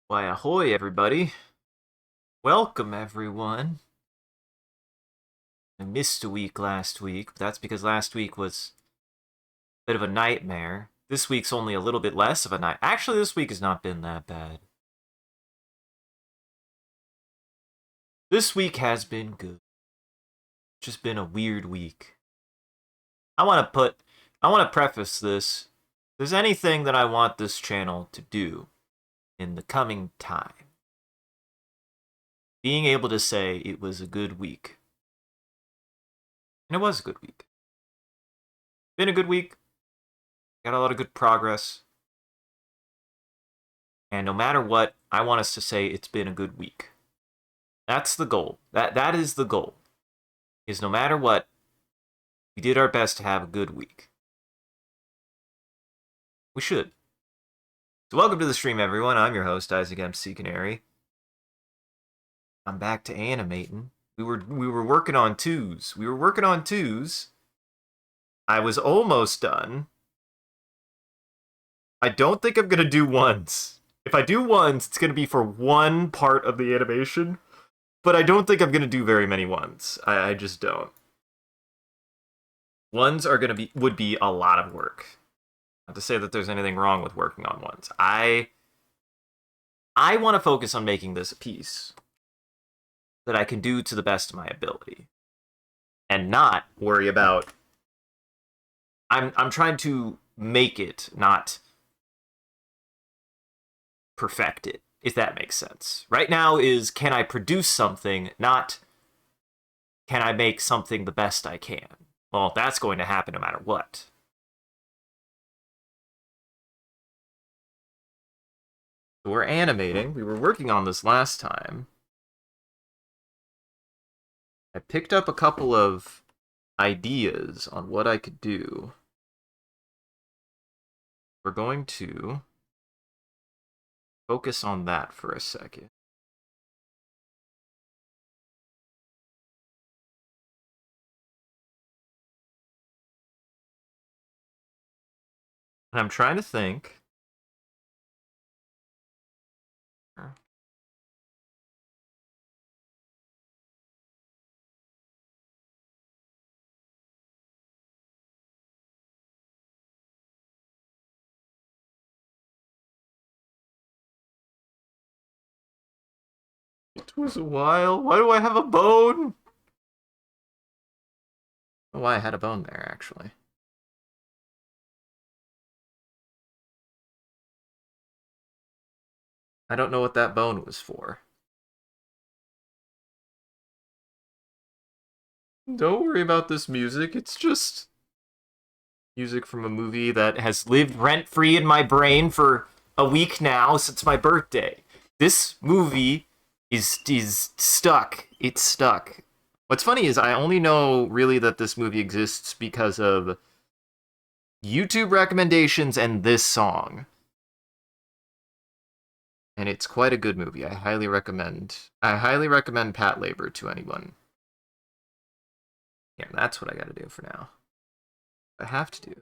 Why, ahoy, everybody. Welcome, everyone. I missed a week last week, but that's because last week was a bit of a nightmare. This week's only a little bit less of a night. Actually, this week has not been that bad. This week has been good. Just been a weird week. I want to preface this. If there's anything that I want this channel to do in the coming time, being able to say it was a good week. And it was a good week. Been a good week. Got a lot of good progress. And no matter what, I want us to say it's been a good week. That's the goal. That is the goal. Is no matter what, we did our best to have a good week. We should. So welcome to the stream, everyone. I'm your host, Isaac MCCanary. I'm back to animating. We were working on twos. I was almost done. I don't think I'm gonna do ones. If I do ones, it's gonna be for one part of the animation. But I don't think I'm gonna do very many ones. I just don't. Ones would be a lot of work. Not to say that there's anything wrong with working on ones. I want to focus on making this a piece that I can do to the best of my ability, and not worry about. I'm trying to make it, not perfect it, if that makes sense. Right now is, can I produce something, not can I make something the best I can. Well, that's going to happen no matter what. So we're animating. We were working on this last time. I picked up a couple of ideas on what I could do. We're going to focus on that for a second. And I'm trying to think. It was a while. Why do I have a bone? Oh, I had a bone there, actually. I don't know what that bone was for. Don't worry about this music. It's just music from a movie that has lived rent-free in my brain for a week now since my birthday. This movie is stuck. It's stuck. What's funny is I only know really that this movie exists because of YouTube recommendations and this song. And it's quite a good movie. I highly recommend Pat Labor to anyone. Yeah, that's what I gotta do for now. I have to do.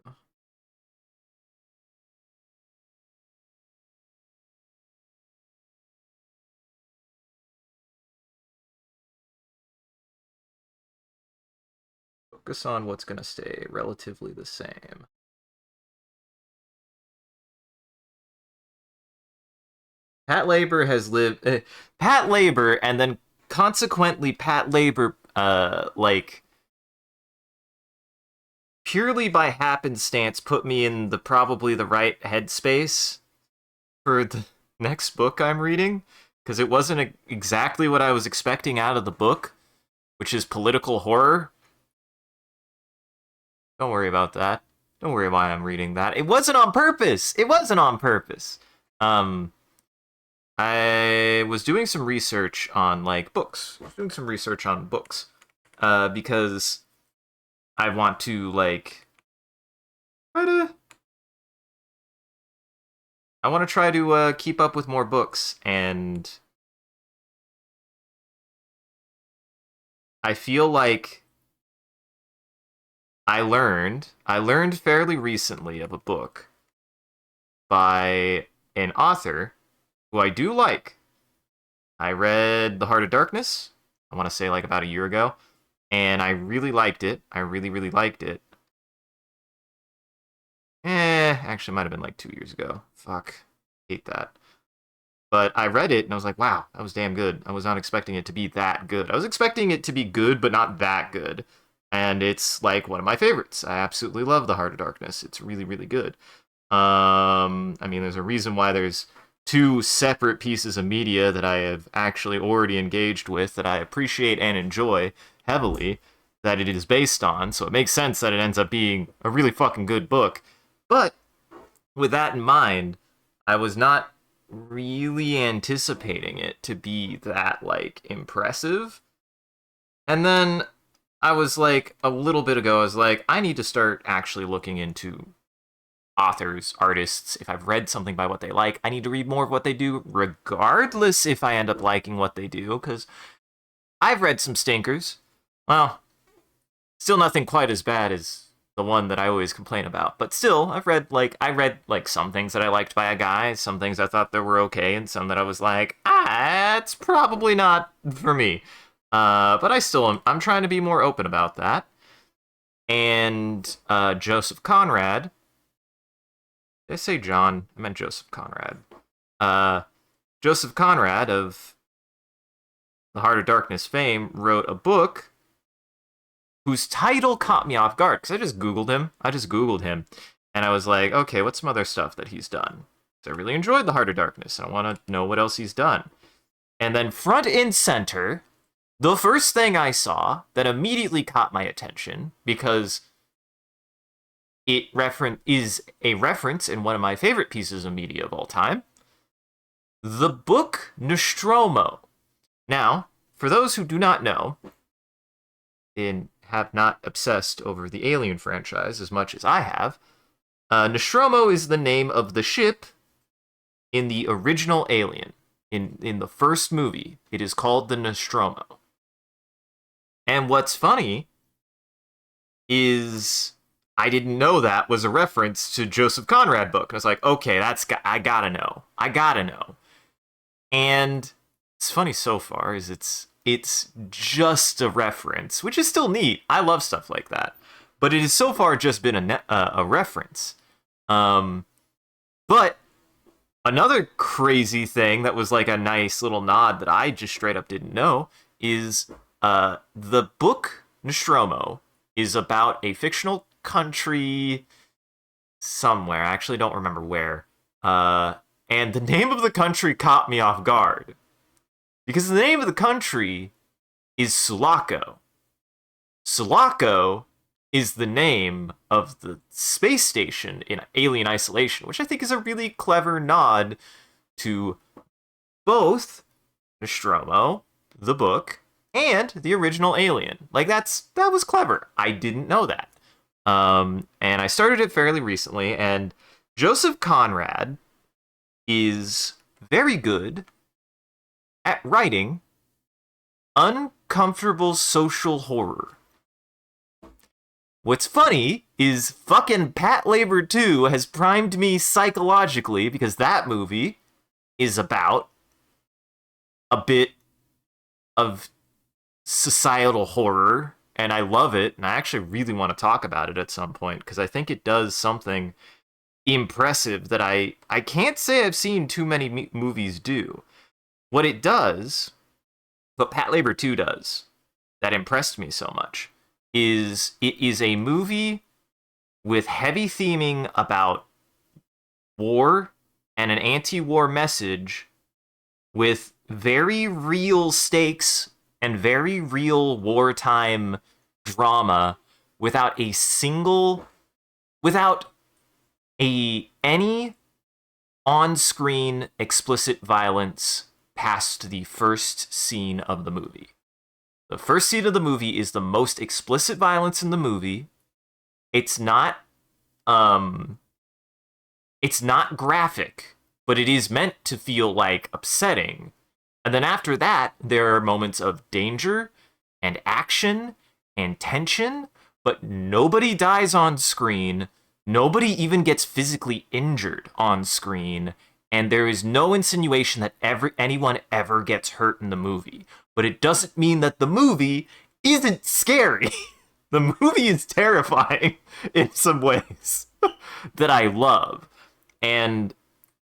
Focus on what's gonna stay relatively the same. Pat Labor has lived. Pat Labor, and then consequently, Pat Labor, like, purely by happenstance, put me in probably the right headspace for the next book I'm reading, because it wasn't exactly what I was expecting out of the book, which is political horror. Don't worry about that. Don't worry why I'm reading that. It wasn't on purpose. It wasn't on purpose. I was doing some research on, like, books. Because I want to, like, I want to try to keep up with more books, and I feel like I learned fairly recently of a book by an author who I do like. I read The Heart of Darkness, I want to say like about a year ago, and I really liked it. I really, really liked it. Actually, it might have been like 2 years ago. Fuck. Hate that. But I read it and I was like, wow, that was damn good. I was not expecting it to be that good. I was expecting it to be good, but not that good. And it's like one of my favorites. I absolutely love The Heart of Darkness. It's really, really good. I mean, there's a reason why there's two separate pieces of media that I have actually already engaged with that I appreciate and enjoy heavily that it is based on. So it makes sense that it ends up being a really fucking good book. But with that in mind, I was not really anticipating it to be that, like, impressive. And then I was like, a little bit ago, I was like, I need to start actually looking into authors, artists. If I've read something by what they like, I need to read more of what they do, regardless if I end up liking what they do, because I've read some stinkers. Well, still nothing quite as bad as the one that I always complain about. But still, I read some things that I liked by a guy, some things I thought that were okay, and some that I was like, it's probably not for me. But I'm trying to be more open about that. And Joseph Conrad, did I say John? I meant Joseph Conrad. Joseph Conrad of The Heart of Darkness fame wrote a book whose title caught me off guard, because I just Googled him, and I was like, okay, what's some other stuff that he's done? So I really enjoyed The Heart of Darkness, and I want to know what else he's done. And then front and center, the first thing I saw that immediately caught my attention, because it is a reference in one of my favorite pieces of media of all time, the book Nostromo. Now, for those who do not know, and have not obsessed over the Alien franchise as much as I have, Nostromo is the name of the ship in the original Alien. In the first movie, it is called the Nostromo. And what's funny is I didn't know that was a reference to Joseph Conrad book. I was like, okay, I gotta know. And it's funny so far is it's just a reference, which is still neat. I love stuff like that. But it has so far just been a reference. But another crazy thing that was like a nice little nod that I just straight up didn't know is the book Nostromo is about a fictional country somewhere. I actually don't remember where. And the name of the country caught me off guard. Because the name of the country is Sulaco. Sulaco is the name of the space station in Alien Isolation, which I think is a really clever nod to both Nostromo, the book, and the original Alien. Like, that was clever. I didn't know that. And I started it fairly recently, and Joseph Conrad is very good at writing uncomfortable social horror. What's funny is fucking Patlabor 2 has primed me psychologically, because that movie is about a bit of societal horror, and I love it, and I actually really want to talk about it at some point, because I think it does something impressive that I can't say I've seen too many movies do. What it does, what Patlabor 2 does, that impressed me so much, is it is a movie with heavy theming about war and an anti-war message with very real stakes and very real wartime drama without any on-screen explicit violence past the first scene of the movie. The first scene of the movie is the most explicit violence in the movie. It's not graphic, but it is meant to feel like upsetting. And then after that, there are moments of danger and action and tension, but nobody dies on screen. Nobody even gets physically injured on screen. and there is no insinuation that anyone ever gets hurt in the movie. But it doesn't mean that the movie isn't scary. The movie is terrifying in some ways that I love. And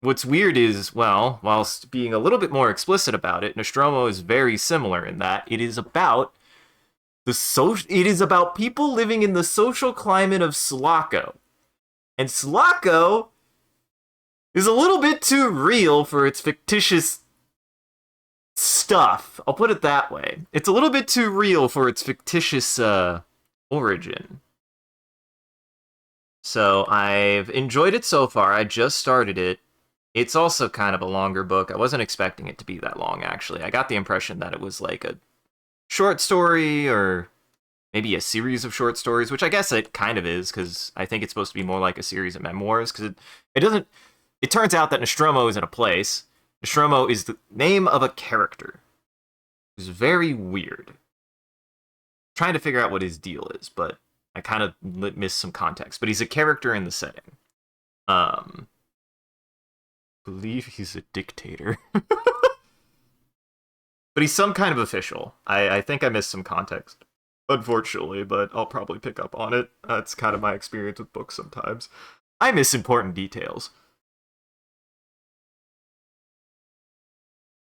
what's weird is, well, whilst being a little bit more explicit about it, Nostromo is very similar in that it is about it is about people living in the social climate of Sulaco. And Sulaco is a little bit too real for its fictitious stuff. I'll put it that way. It's a little bit too real for its fictitious origin. So I've enjoyed it so far. I just started it. It's also kind of a longer book. I wasn't expecting it to be that long, actually. I got the impression that it was like a short story or maybe a series of short stories, which I guess it kind of is, because I think it's supposed to be more like a series of memoirs, because it doesn't... It turns out that Nostromo is in a place. Nostromo is the name of a character. It's very weird. I'm trying to figure out what his deal is, but I kind of missed some context. But he's a character in the setting. Believe he's a dictator. But he's some kind of official. I think I missed some context, unfortunately, but I'll probably pick up on it. That's kind of my experience with books sometimes. I miss important details.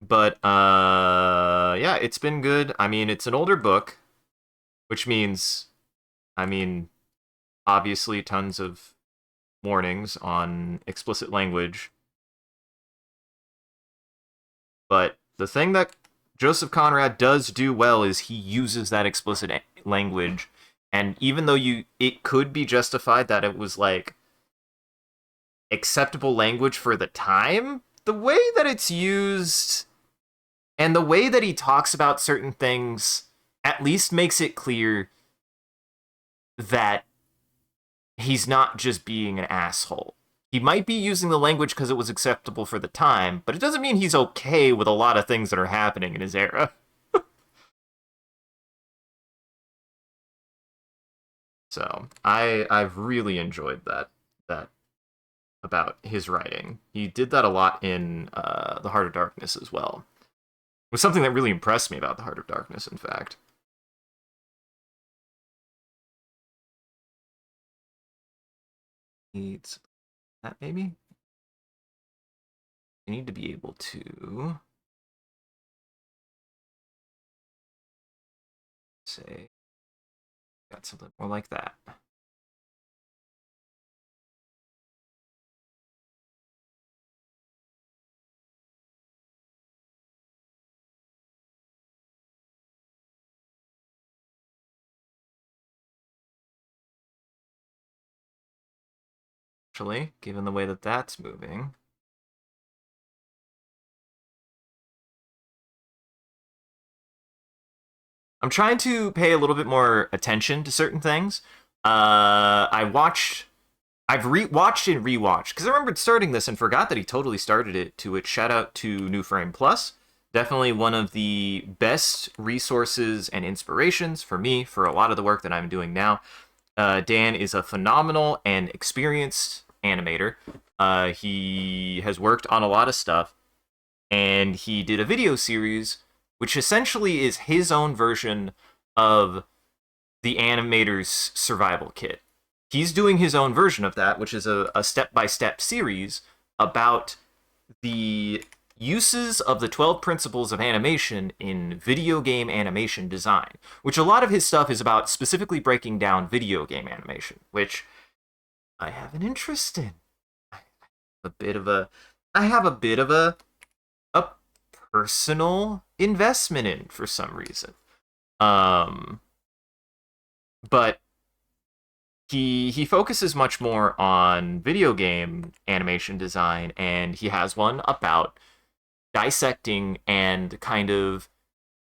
But, yeah, it's been good. I mean, it's an older book, which means, I mean, obviously tons of warnings on explicit language. But the thing that Joseph Conrad does do well is he uses that explicit language, and even though it could be justified that it was like acceptable language for the time, the way that it's used and the way that he talks about certain things at least makes it clear that he's not just being an asshole. He might be using the language because it was acceptable for the time, but it doesn't mean he's okay with a lot of things that are happening in his era. So, I've really enjoyed that about his writing. He did that a lot in The Heart of Darkness as well. It was something that really impressed me about The Heart of Darkness, in fact. Needs that, maybe? You need to be able to say, got something more like that. Actually, given the way that that's moving. I'm trying to pay a little bit more attention to certain things. I've rewatched and rewatched, because I remembered starting this and forgot that he totally started it, to which shout out to New Frame Plus. Definitely one of the best resources and inspirations for me for a lot of the work that I'm doing now. Dan is a phenomenal and experienced animator. He has worked on a lot of stuff, and he did a video series which essentially is his own version of the animator's survival kit. He's doing his own version of that, which is a step-by-step series about the uses of the 12 principles of animation in video game animation design, which a lot of his stuff is about specifically breaking down video game animation, which I have an interest in. I have a bit of a personal investment in for some reason. But he focuses much more on video game animation design, and he has one about dissecting and kind of,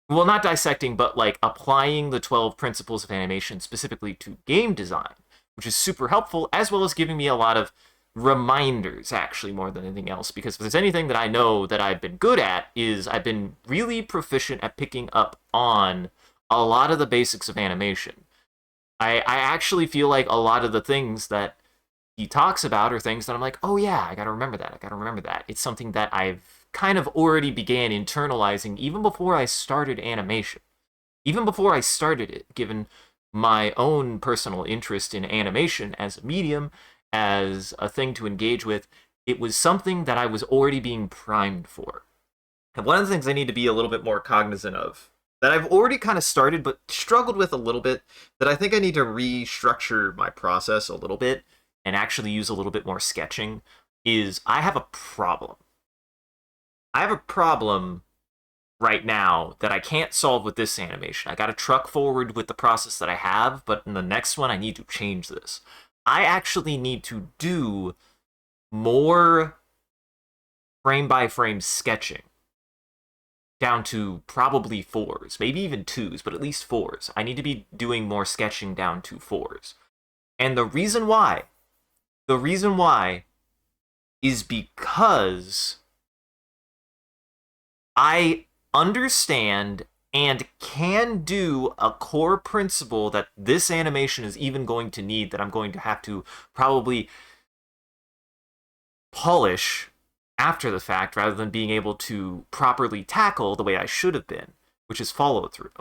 well, not dissecting, but like applying the 12 principles of animation specifically to game design, which is super helpful, as well as giving me a lot of reminders, actually, more than anything else, because if there's anything that I know that I've been good at, is I've been really proficient at picking up on a lot of the basics of animation. I actually feel like a lot of the things that he talks about are things that I'm like, oh yeah, I gotta remember that. I gotta remember that. It's something that I've kind of already began internalizing even before I started animation. Even before I started it, given my own personal interest in animation as a medium, as a thing to engage with, it was something that I was already being primed for. And one of the things I need to be a little bit more cognizant of, that I've already kind of started but struggled with a little bit, that I think I need to restructure my process a little bit and actually use a little bit more sketching, is I have a problem. I have a problem right now that I can't solve with this animation. I got to truck forward with the process that I have, but in the next one, I need to change this. I actually need to do more frame by frame sketching down to probably fours, maybe even twos, but at least fours. I need to be doing more sketching down to fours. And the reason why is because I understand and can do a core principle that this animation is even going to need, that I'm going to have to probably polish after the fact rather than being able to properly tackle the way I should have been, which is follow through.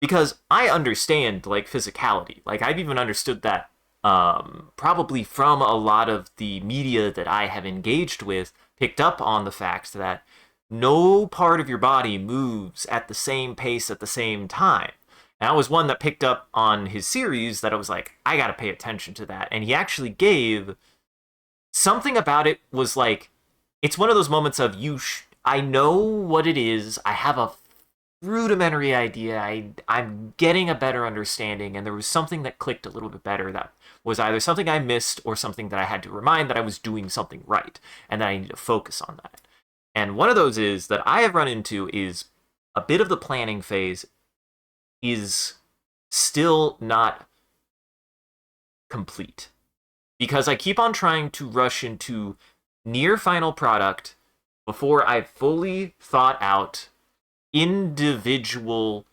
Because I understand like physicality. Like I've even understood that probably from a lot of the media that I have engaged with, picked up on the fact that no part of your body moves at the same pace at the same time. And I was one that picked up on his series that I was like, I gotta pay attention to that. And he actually gave something about it was like, it's one of those moments of I know what it is. I have a rudimentary idea. I'm getting a better understanding, and there was something that clicked a little bit better that was either something I missed or something that I had to remind that I was doing something right and that I need to focus on that. And one of those is that I have run into is a bit of the planning phase is still not complete because I keep on trying to rush into near final product before I've fully thought out individual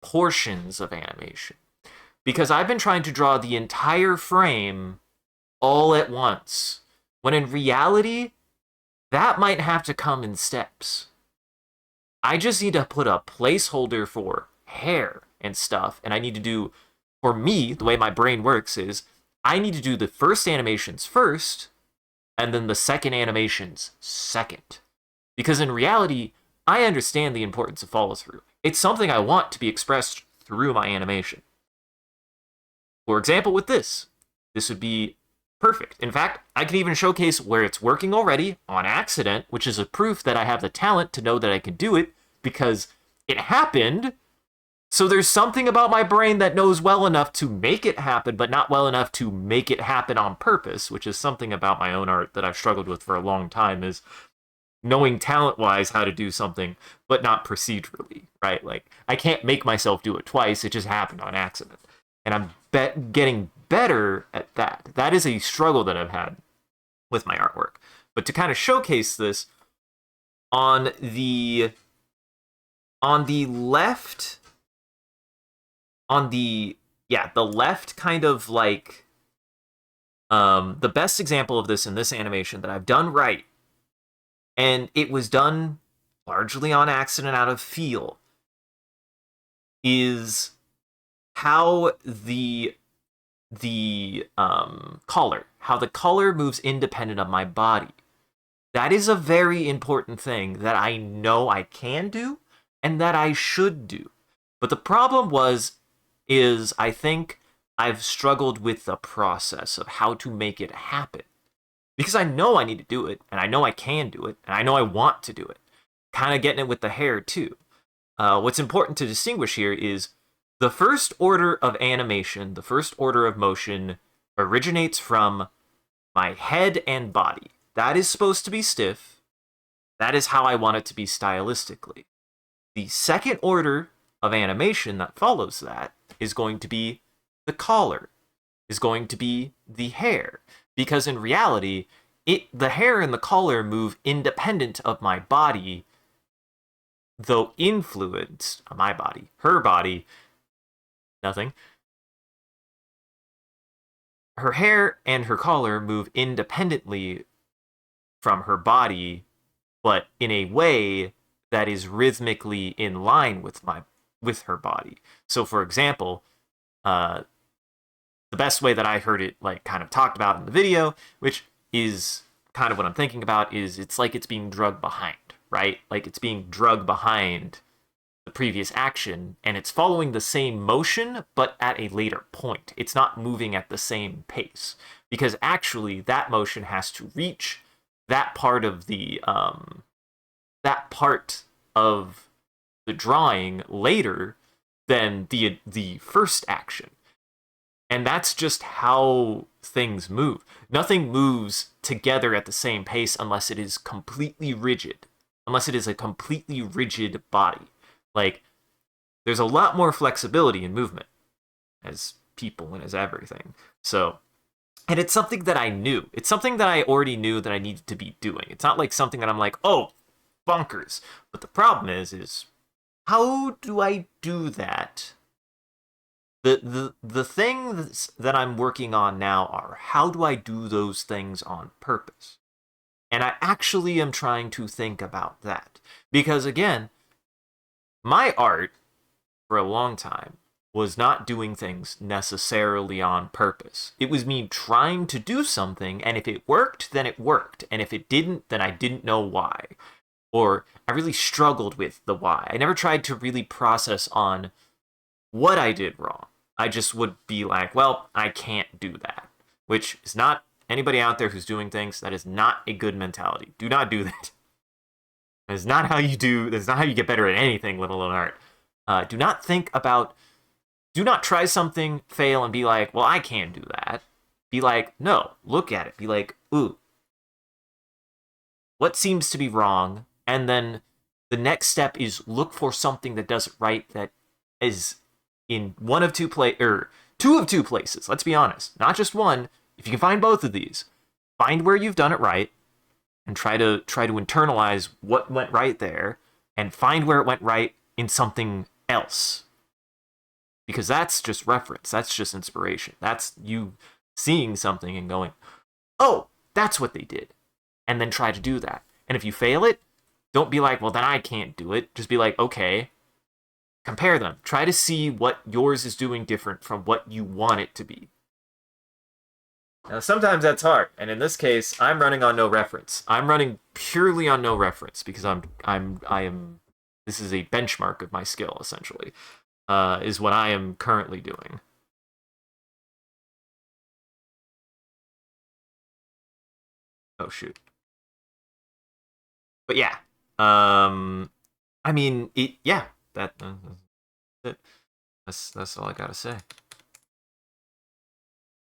portions of animation. Because I've been trying to draw the entire frame all at once, when in reality, that might have to come in steps. I just need to put a placeholder for hair and stuff, and I need to do, for me, the way my brain works is, I need to do the first animations first, and then the second animations second. Because in reality, I understand the importance of follow through. It's something I want to be expressed through my animation. For example, with this would be perfect. In fact, I can even showcase where it's working already on accident, which is a proof that I have the talent to know that I can do it because it happened. So there's something about my brain that knows well enough to make it happen, but not well enough to make it happen on purpose, which is something about my own art that I've struggled with for a long time, is knowing talent-wise how to do something, but not procedurally, right? Like, I can't make myself do it twice, it just happened on accident. And I'm getting better at that. That is a struggle that I've had with my artwork. But to kind of showcase this, on the left, the left kind of like, the best example of this in this animation that I've done right, and it was done largely on accident out of feel, is how the collar moves independent of my body. That is a very important thing that I know I can do and that I should do. But the problem is I think I've struggled with the process of how to make it happen. Because I know I need to do it, and I know I can do it, and I know I want to do it. Kind of getting it with the hair, too. What's important to distinguish here is the first order of animation, the first order of motion, originates from my head and body. That is supposed to be stiff. That is how I want it to be stylistically. The second order of animation that follows that is going to be the collar, is going to be the hair. Because in reality, the hair and the collar move independent of my body, though influenced my body. Her body, nothing. her hair and her collar move independently from her body, but in a way that is rhythmically in line with her body. So, for example, uh, the best way that I heard it like kind of talked about in the video, which is kind of what I'm thinking about, is it's like it's being drugged behind, right? Like it's being drugged behind the previous action and it's following the same motion but at a later point. It's not moving at the same pace because actually that motion has to reach that part of the drawing later than the first action. And that's just how things move. Nothing moves together at the same pace unless it is completely rigid, unless it is a completely rigid body. Like, there's a lot more flexibility in movement as people and as everything. So, and it's something that I knew. It's something that I already knew that I needed to be doing. It's not like something that I'm like, oh, bonkers. But the problem is how do I do that? The things that I'm working on now are how do I do those things on purpose? And I actually am trying to think about that. Because again, my art for a long time was not doing things necessarily on purpose. It was me trying to do something, and if it worked, then it worked. And if it didn't, then I didn't know why. Or I really struggled with the why. I never tried to really process on what I did wrong. I just would be like, well, I can't do that. Which is not anybody out there who's doing things, that is not a good mentality. Do not do that. That is not how you do, that's not how you get better at anything, let alone art. Do not think about, do not try something, fail, and be like, well, I can't do that. Be like, no, look at it. Be like, ooh, what seems to be wrong? And then the next step is look for something that does it right, that is in one of two or two of two places. Let's be honest, not just one. If you can find both of these, find where you've done it right, and try to internalize what went right there, and find where it went right in something else. Because that's just reference. That's just inspiration. That's you seeing something and going, oh, that's what they did. And then try to do that. And if you fail it, don't be like, well, then I can't do it. Just be like, okay, compare them. Try to see what yours is doing different from what you want it to be. Now, sometimes that's hard, and in this case, I'm running on no reference. I'm running purely on no reference because I am. This is a benchmark of my skill, essentially, is what I am currently doing. Oh shoot! But yeah, I mean, yeah, that's it. That's all I gotta say.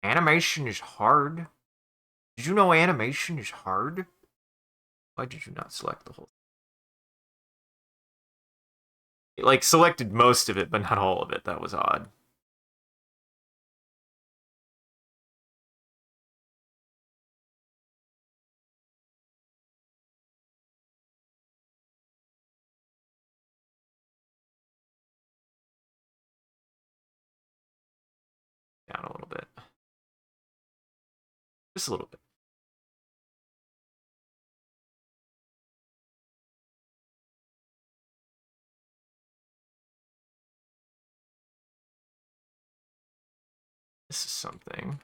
Animation is hard. Did you know animation is hard? Why did you not select the whole? It, like selected most of it, but not all of it. That was odd. Down a little bit, just a little bit. This is something.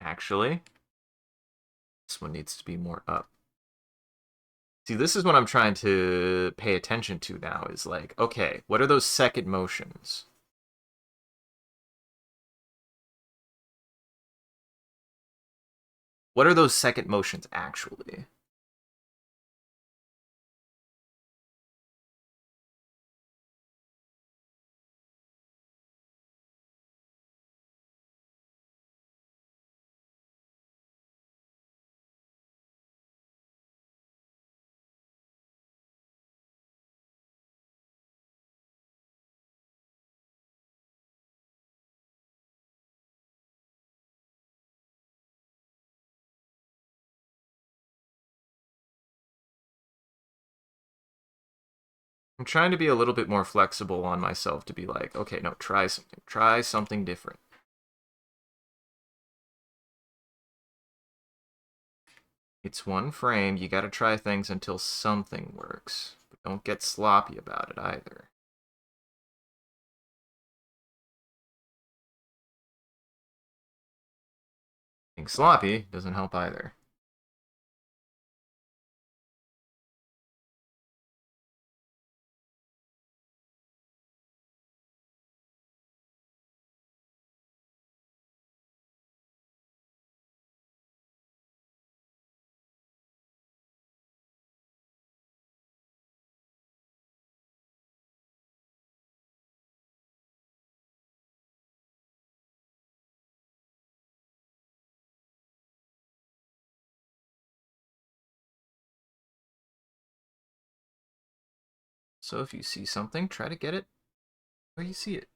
Actually, this one needs to be more up. See, this is what I'm trying to pay attention to now is like, okay, what are those second motions? What are those second motions actually? I'm trying to be a little bit more flexible on myself to be like, okay, no, try something different. It's one frame, you gotta try things until something works. But don't get sloppy about it either. Being sloppy doesn't help either. So if you see something, try to get it where you see it.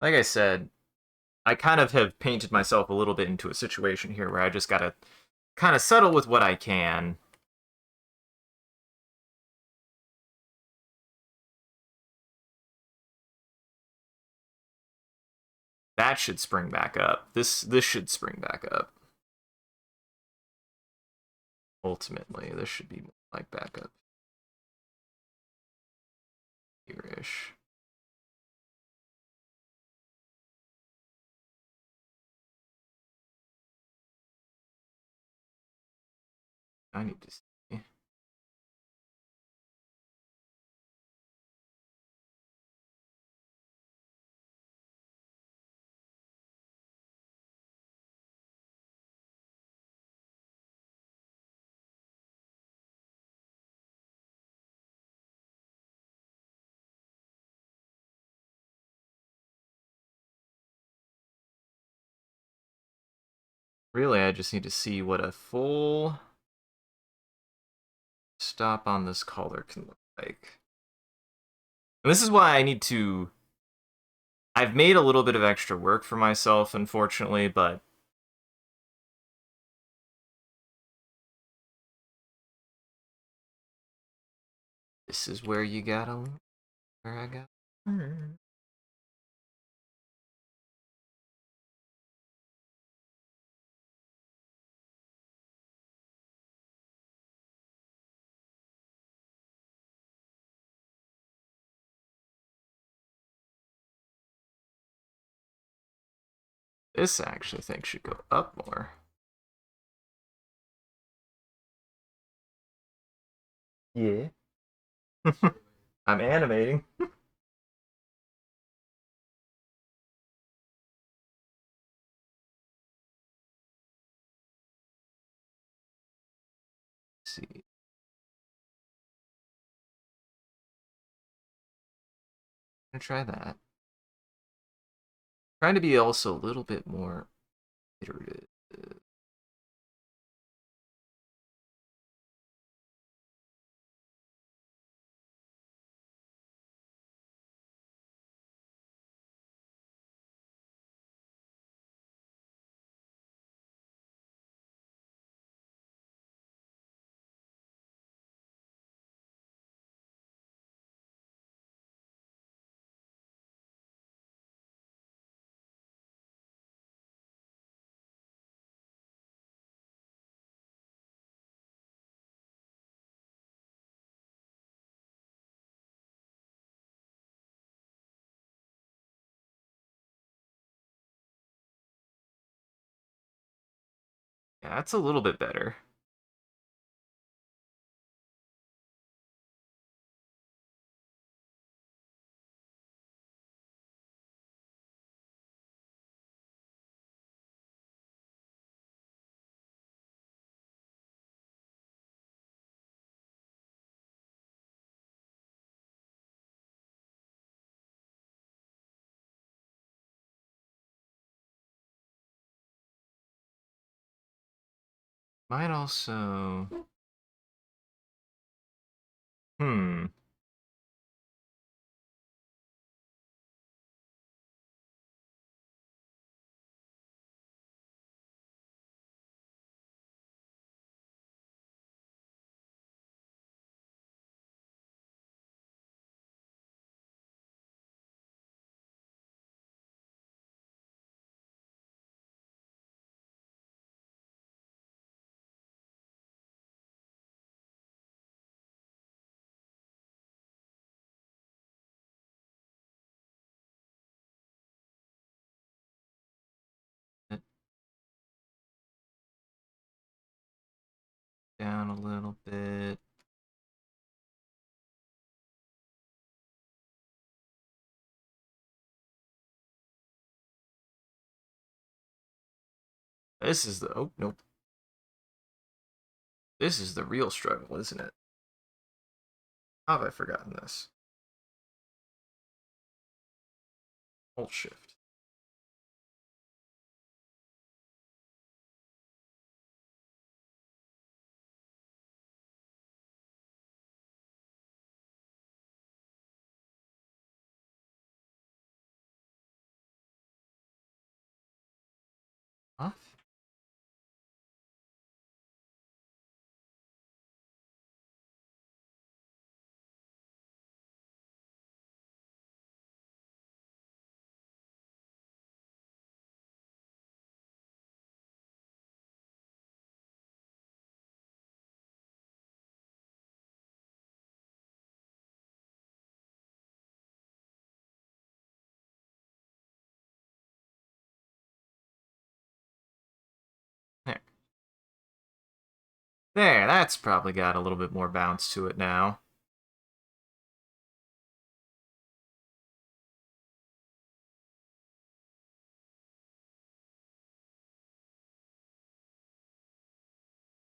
Like I said, I kind of have painted myself a little bit into a situation here where I just gotta kind of settle with what I can. That should spring back up. This should spring back up. Ultimately, this should be like back up here-ish. I need to see. Really, I just need to see what a full stop on this color can look like. And this is why I need to... I've made a little bit of extra work for myself, unfortunately, but this is where you gotta... Where I got... This I actually think should go up more. Yeah. I'm animating. Let's see. I'm gonna try that. Trying to be also a little bit more iterative. Yeah, that's a little bit better. Might also... Hmm. Down a little bit. This is the... Oh, nope. This is the real struggle, isn't it? How have I forgotten this? Alt Shift. Huh? There. There, that's probably got a little bit more bounce to it now.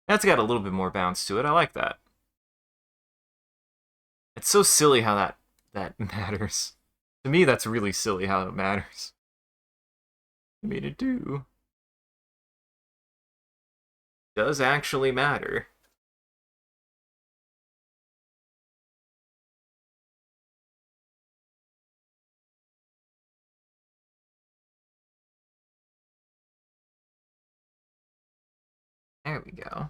That's got a little bit more bounce to it. I like that. It's so silly how that matters. To me, that's really silly how it matters. I mean, it does actually matter. There we go.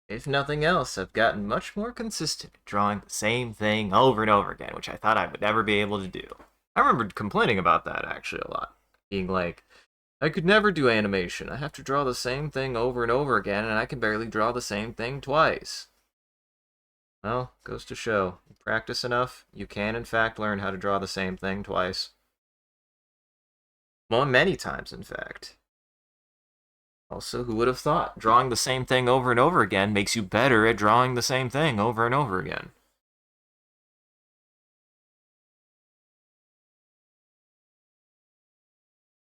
If nothing else, I've gotten much more consistent at drawing the same thing over and over again, which I thought I would never be able to do. I remember complaining about that actually a lot. Being like, I could never do animation. I have to draw the same thing over and over again, and I can barely draw the same thing twice. Well, goes to show. You practice enough, you can in fact learn how to draw the same thing twice. Well, many times, in fact. Also, who would have thought? Drawing the same thing over and over again makes you better at drawing the same thing over and over again.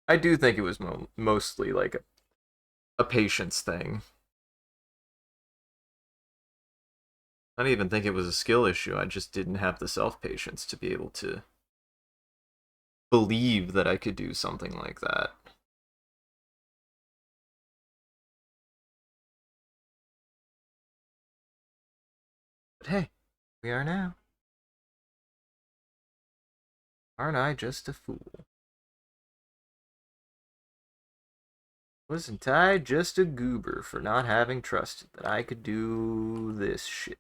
I do think it was mostly like a patience thing. I don't even think it was a skill issue. I just didn't have the self-patience to be able to believe that I could do something like that. But hey, we are now. Aren't I just a fool? Wasn't I just a goober for not having trusted that I could do this shit?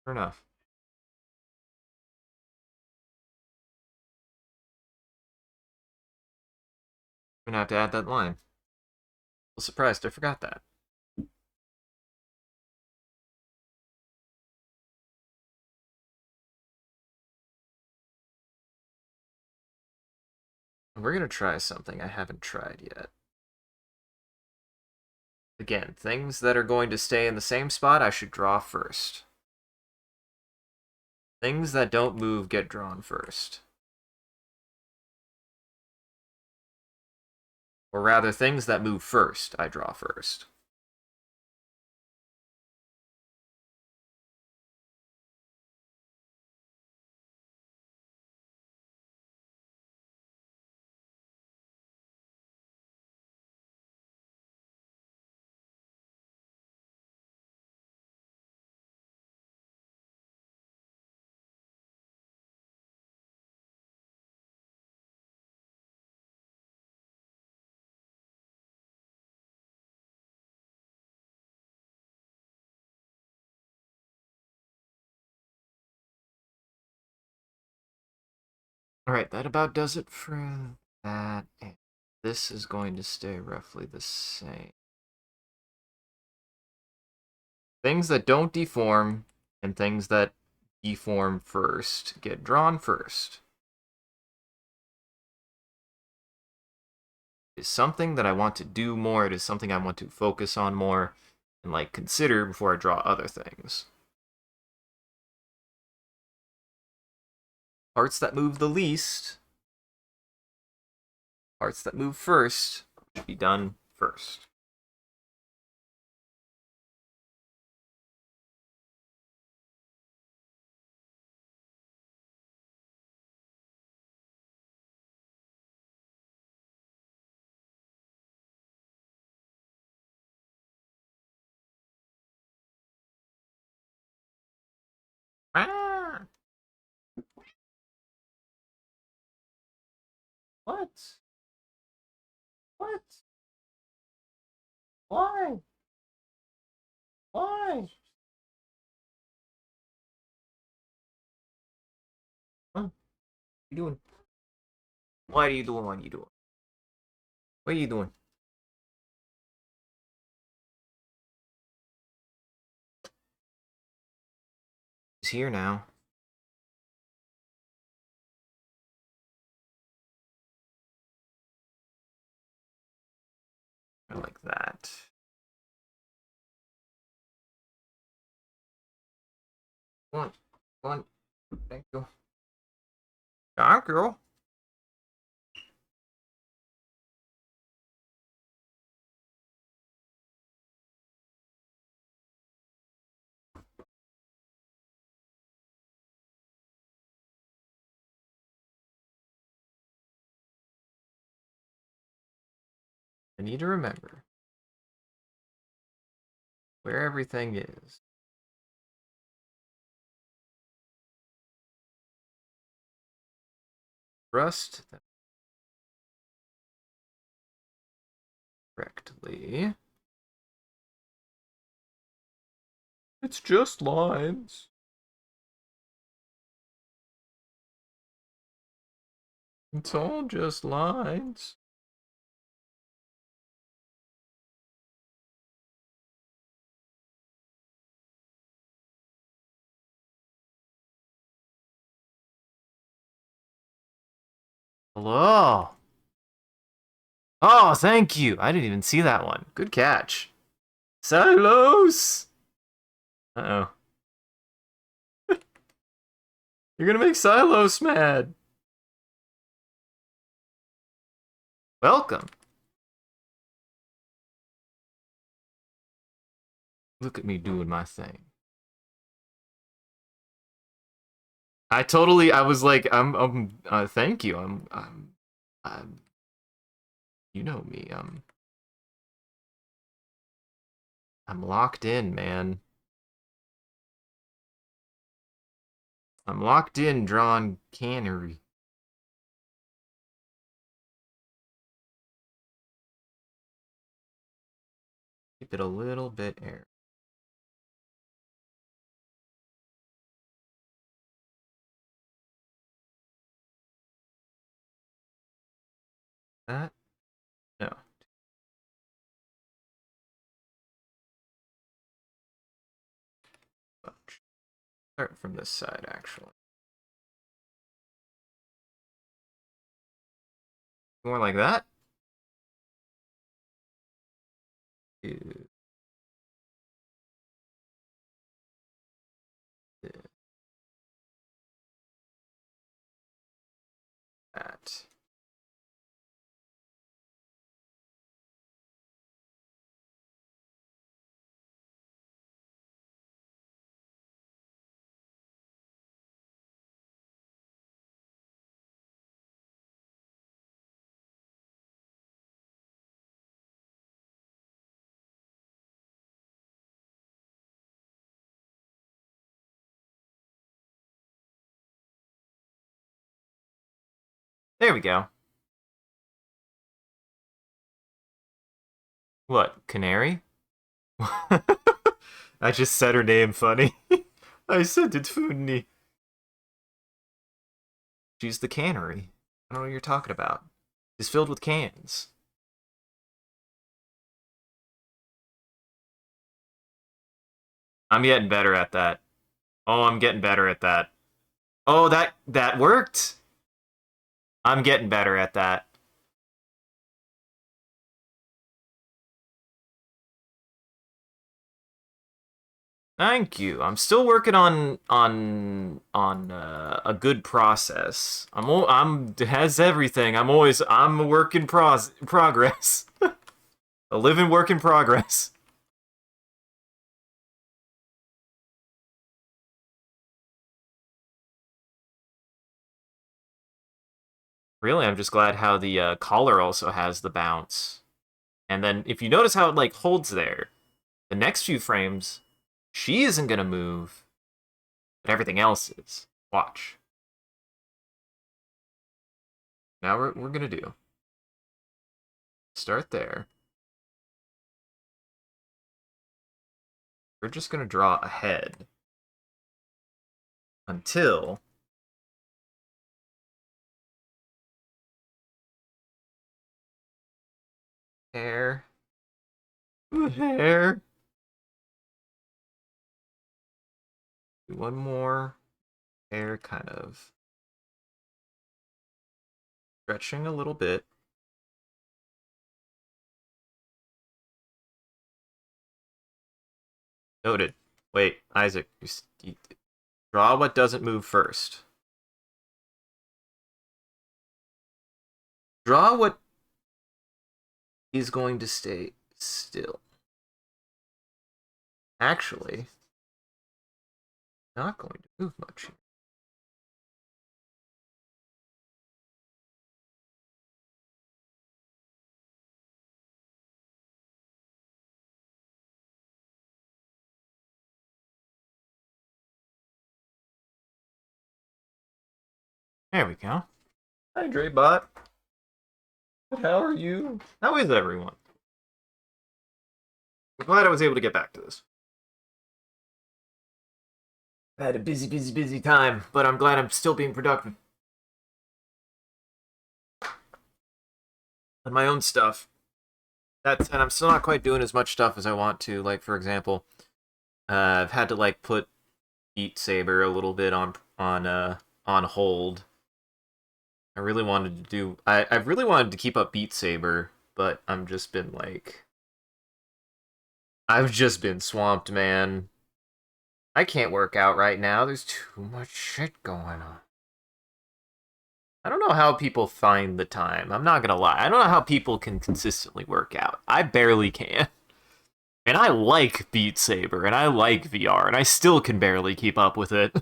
Fair enough. I'm gonna have to add that line. I'm surprised I forgot that. We're gonna try something I haven't tried yet. Again, things that are going to stay in the same spot I should draw first. Things that don't move get drawn first. Or rather, things that move first, I draw first. Alright, that about does it for that. And this is going to stay roughly the same. Things that don't deform and things that deform first get drawn first. It's something that I want to do more. It is something I want to focus on more and like consider before I draw other things. Parts that move the least, parts that move first, should be done first. Ah! What? What? Why? Why? Huh? What are you doing? What are you doing? What are you doing? What are you doing? He's here now. I like that. One, one. Thank you. Thank you. I need to remember where everything is. Rust them correctly. It's just lines. It's all just lines. Hello. Oh, thank you. I didn't even see that one. Good catch. Silos! Uh-oh. You're gonna make Silos mad. Welcome. Look at me doing my thing. I was like, thank you. I'm, you know me. I'm locked in, man. I'm locked in, drawing cannery. Keep it a little bit air. That? No. Start from this side, actually. More like that. Do that. There we go. What, Canary? I just said her name funny. I said it funny. She's the cannery. I don't know what you're talking about. It's filled with cans. I'm getting better at that. Oh, I'm getting better at that. Oh, that worked. I'm getting better at that. Thank you. I'm still working on a good process. I'm has everything. I'm a work in progress. A living work in progress. Really, I'm just glad how the collar also has the bounce. And then if you notice how it like holds there, the next few frames, she isn't gonna move, but everything else is. Watch. Now we're gonna do. Start there. We're just gonna draw a head until hair, hair. Do one more hair, kind of stretching a little bit. Noted. Wait, Isaac, you draw what doesn't move first. Draw what is going to stay still. Actually, not going to move much here. There we go. Hi, Draybot. How are you? How is everyone? I'm glad I was able to get back to this. I had a busy time, but I'm glad I'm still being productive. On my own stuff. And I'm still not quite doing as much stuff as I want to. Like, for example, I've had to like put Beat Saber a little bit on hold. I really wanted to do. I've really wanted to keep up Beat Saber, but I've just been swamped, man. I can't work out right now. There's too much shit going on. I don't know how people find the time. I'm not gonna lie. I don't know how people can consistently work out. I barely can. And I like Beat Saber, and I like VR, and I still can barely keep up with it.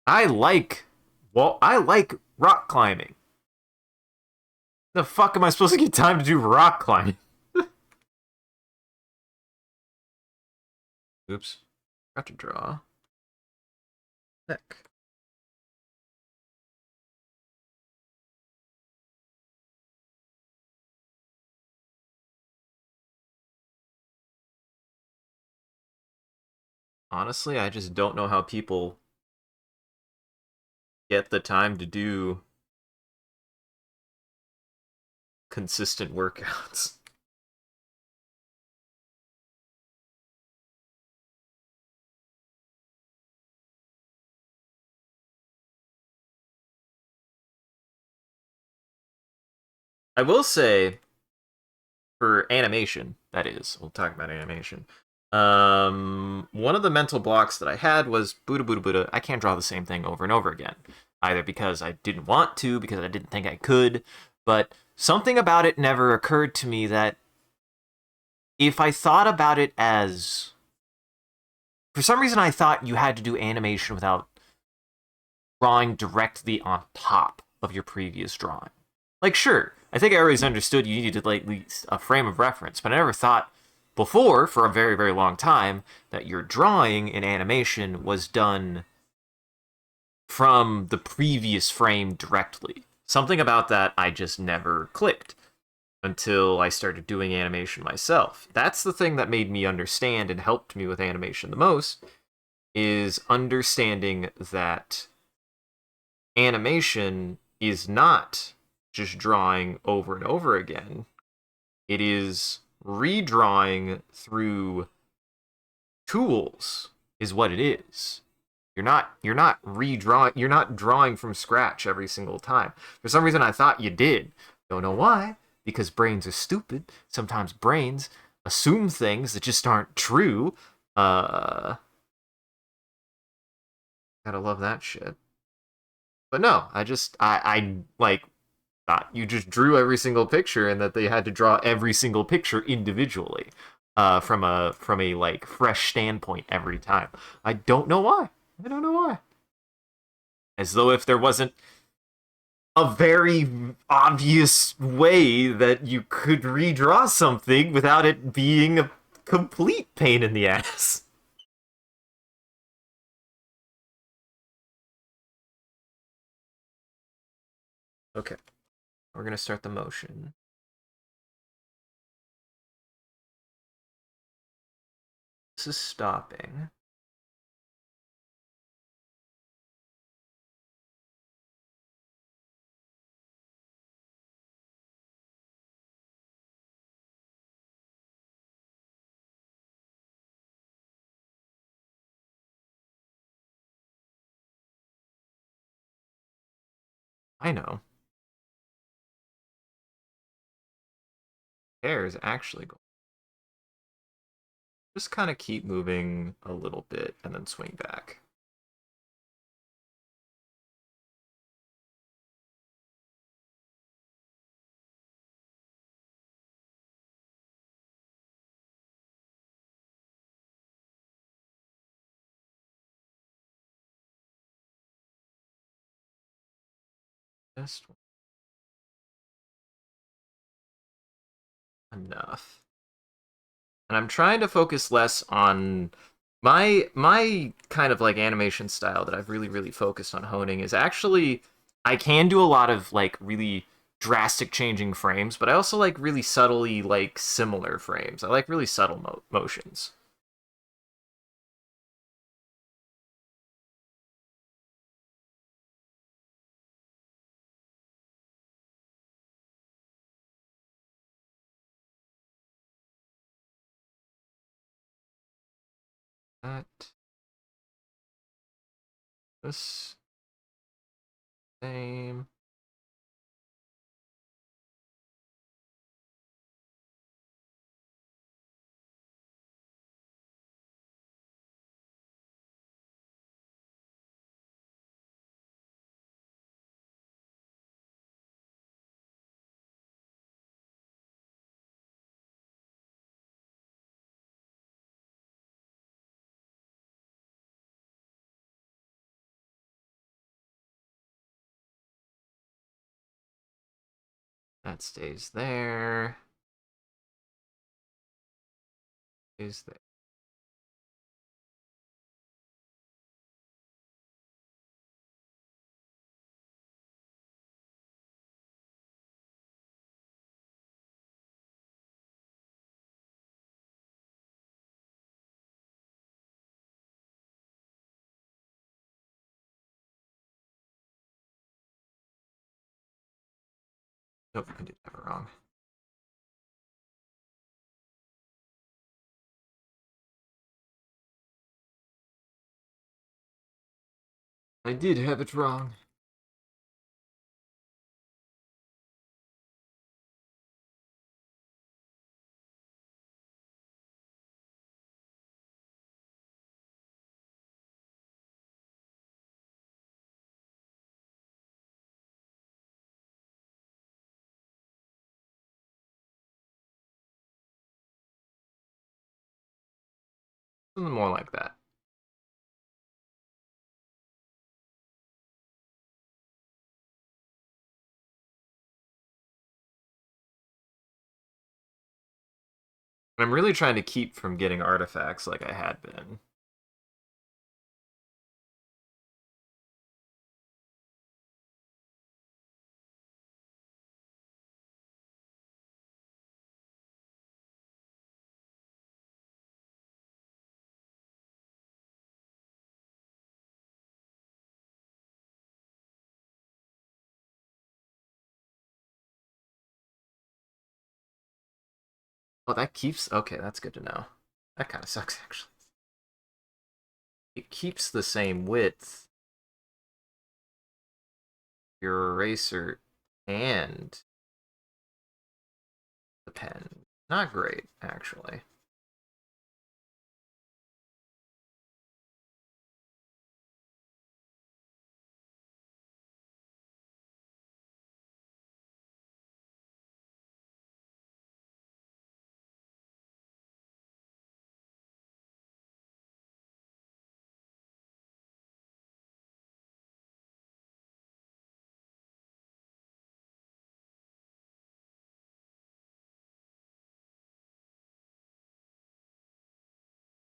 I like rock climbing. The fuck am I supposed to get time to do rock climbing? Oops. Got to draw. Neck. Honestly, I just don't know how people get the time to do consistent workouts. I will say, for animation, that is, we'll talk about animation. One of the mental blocks that I had was Buddha Buddha Buddha. I can't draw the same thing over and over again, either because I didn't want to, because I didn't think I could, but something about it never occurred to me that if I thought about it as, for some reason, I thought you had to do animation without drawing directly on top of your previous drawing. Like, sure, I think I always understood you needed like at least a frame of reference, but I never thought before, for a very, very long time, that your drawing in animation was done from the previous frame directly. Something about that I just never clicked until I started doing animation myself. That's the thing that made me understand and helped me with animation the most, is understanding that animation is not just drawing over and over again. It is redrawing through tools is what it is. You're not redrawing, you're not drawing from scratch every single time. For some reason I thought you did. Don't know why, because brains are stupid. Sometimes brains assume things that just aren't true. Uh Gotta love that shit. But no, I like thought you just drew every single picture and that they had to draw every single picture individually, from a like fresh standpoint every time. I don't know why. I don't know why. As though if there wasn't a very obvious way that you could redraw something without it being a complete pain in the ass. Okay, we're gonna start the motion. This is stopping. I know. Hair is actually going. Just kind of keep moving a little bit and then swing back. Just enough. And I'm trying to focus less on my kind of like animation style that I've really focused on honing is actually I can do a lot of like really drastic changing frames, but I also like really subtly like similar frames. I like really subtle motions. That this same. That stays there. Stays there. Nope, I did that wrong. I did have it wrong. Something more like that. I'm really trying to keep from getting artifacts like I had been. Oh, that keeps. Okay, that's good to know. That kind of sucks, actually. It keeps the same width, your eraser and the pen. Not great, actually.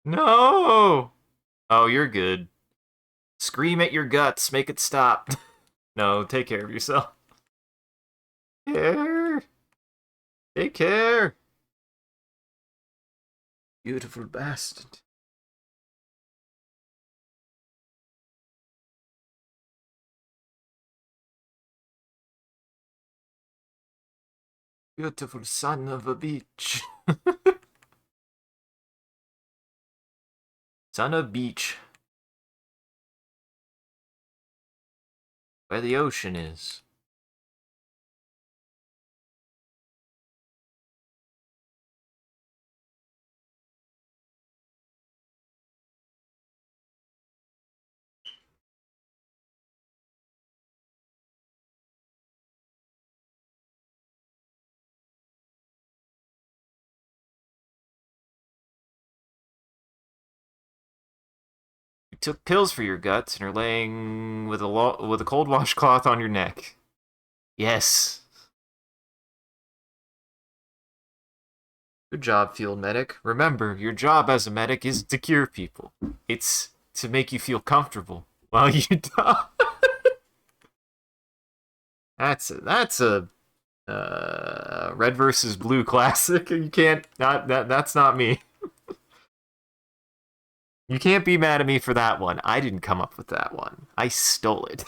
No! Oh, you're good. Scream at your guts, make it stop. No, take care of yourself. Care. Take care. Beautiful bastard. Beautiful son of a beach. Son of beach. Where the ocean is. You took pills for your guts and are laying with with a cold washcloth on your neck. Yes. Good job, field medic. Remember, your job as a medic is to cure people. It's to make you feel comfortable while you die. That's a red versus blue classic. You can't not that that's not me. You can't be mad at me for that one. I didn't come up with that one. I stole it.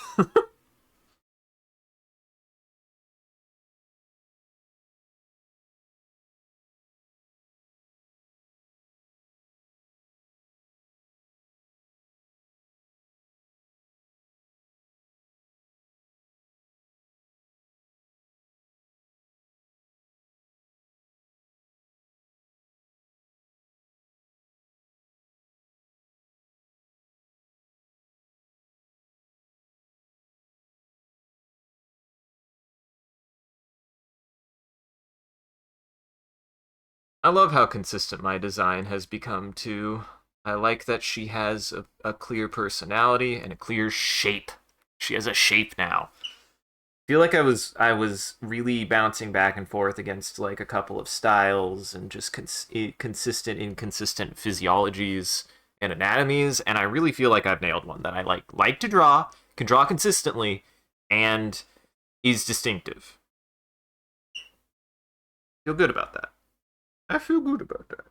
I love how consistent my design has become too. I like that she has a clear personality and a clear shape. She has a shape now. Feel like I was really bouncing back and forth against like a couple of styles and just consistent inconsistent physiologies and anatomies, and I really feel like I've nailed one that I like to draw, can draw consistently, and is distinctive. Feel good about that. I feel good about that.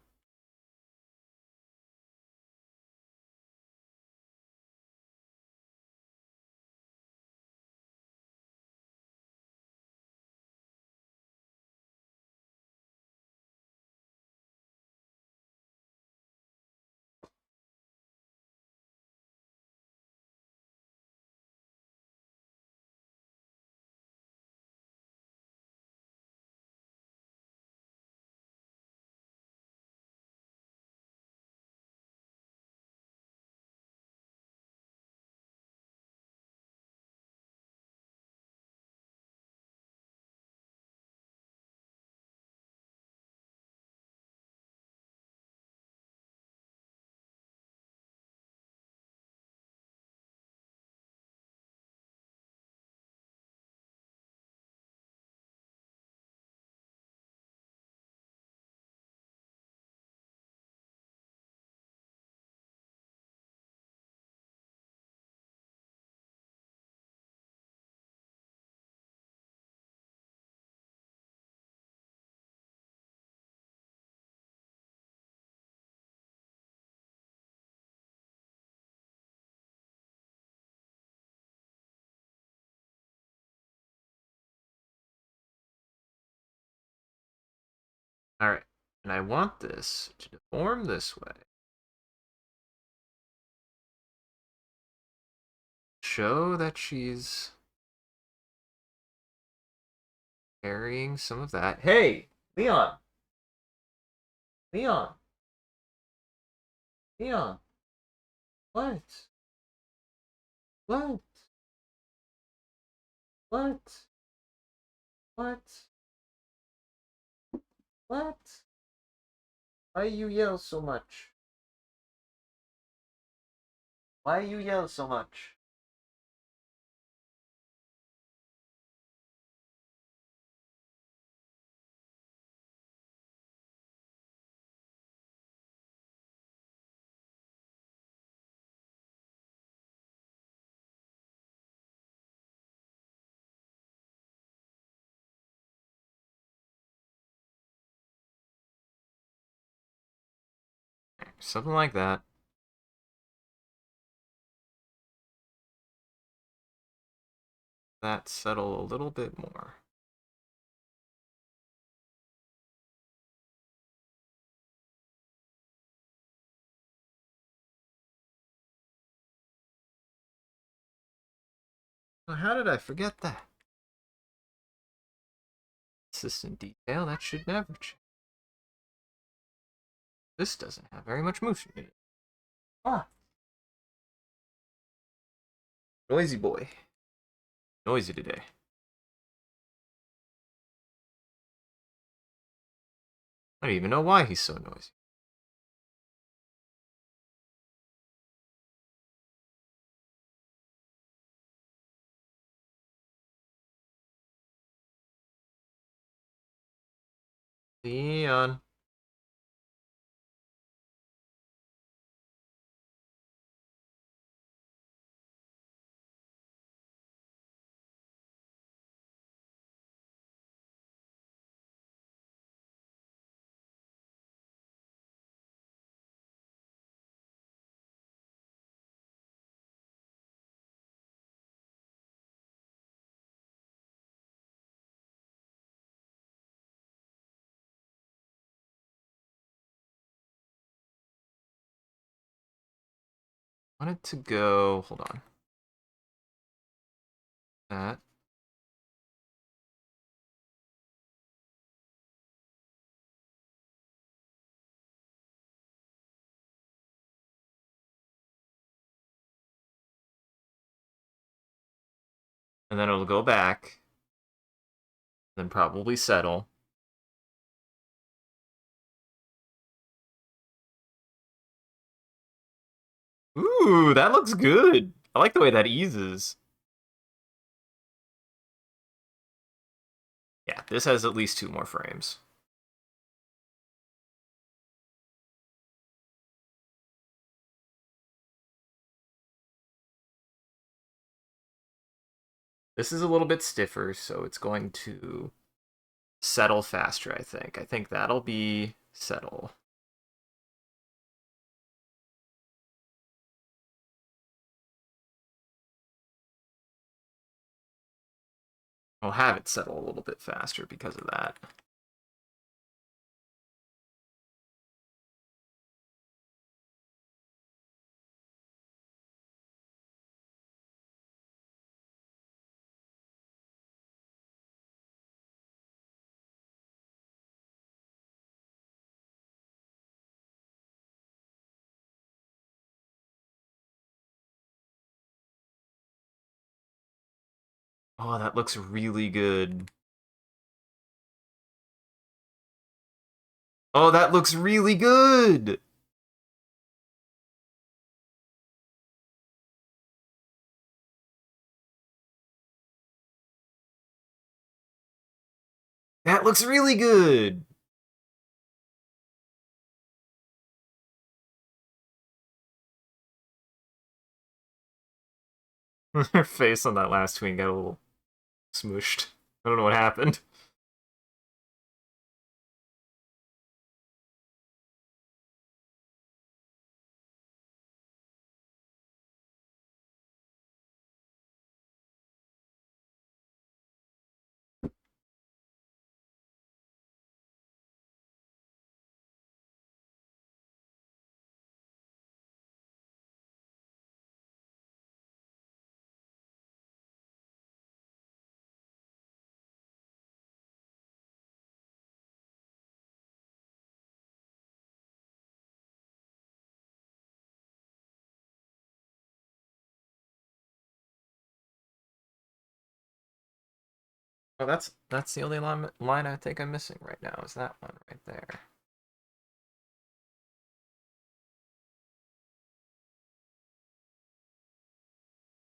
All right. And I want this to deform this way. Show that she's carrying some of that. Hey, Leon! Leon! Leon! What? What? What? What? What? Why you yell so much? Why you yell so much? Something like that. That settle a little bit more. Oh, how did I forget that? Consistent detail, that should never change. This doesn't have very much motion in it. Ah. Noisy boy. Noisy today. I don't even know why he's so noisy. Leon. Wanted to go. Hold on. That. And then it'll go back. Then probably settle. Ooh, that looks good. I like the way that eases. Yeah, this has at least 2 more frames. This is a little bit stiffer, so it's going to settle faster, I think. I think that'll be settle. I'll have it settle a little bit faster because of that. Oh, that looks really good. Oh, that looks really good! That looks really good! Her face on that last tweet got a little smooshed. I don't know what happened. Oh, that's the only line I think I'm missing right now, is that one right there.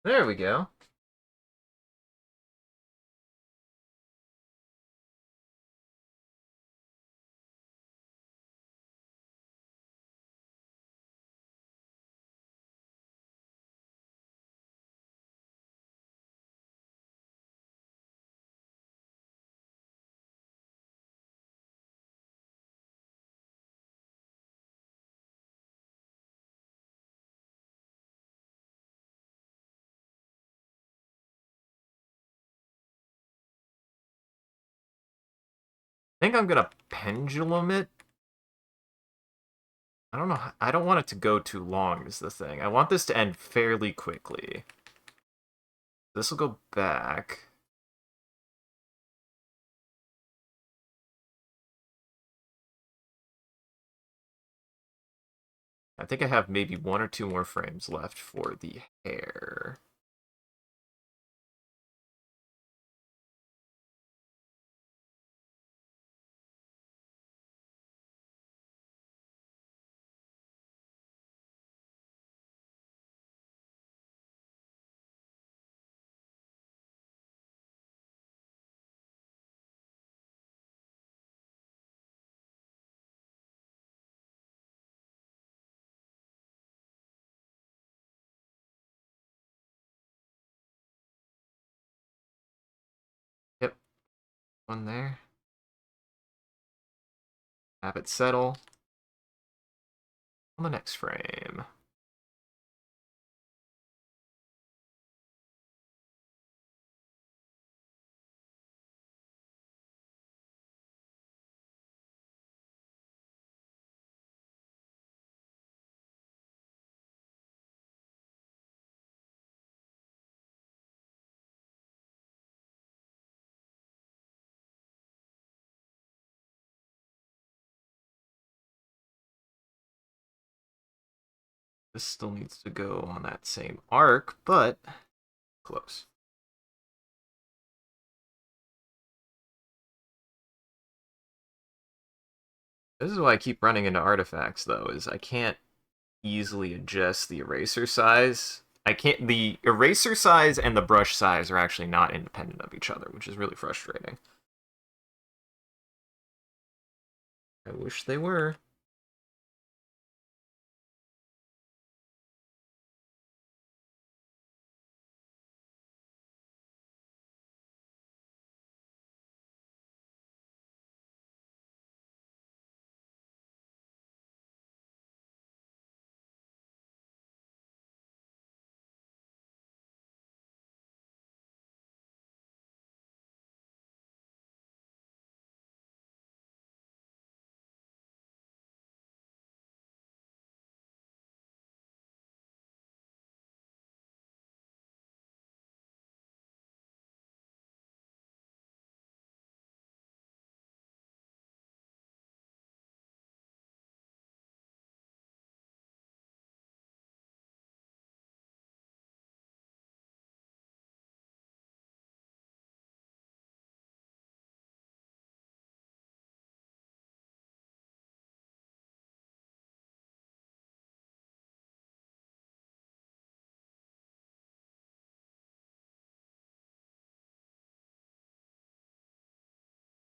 There we go. I think I'm gonna pendulum it. I don't know. I don't want it to go too long is the thing. I want this to end fairly quickly. This will go back. I think I have maybe 1 or 2 more frames left for the hair. Yep, one there. Have it settle on the next frame. This still needs to go on that same arc, but close. This is why I keep running into artifacts, though, is I can't easily adjust the eraser size. I can't. The eraser size and the brush size are actually not independent of each other, which is really frustrating. I wish they were.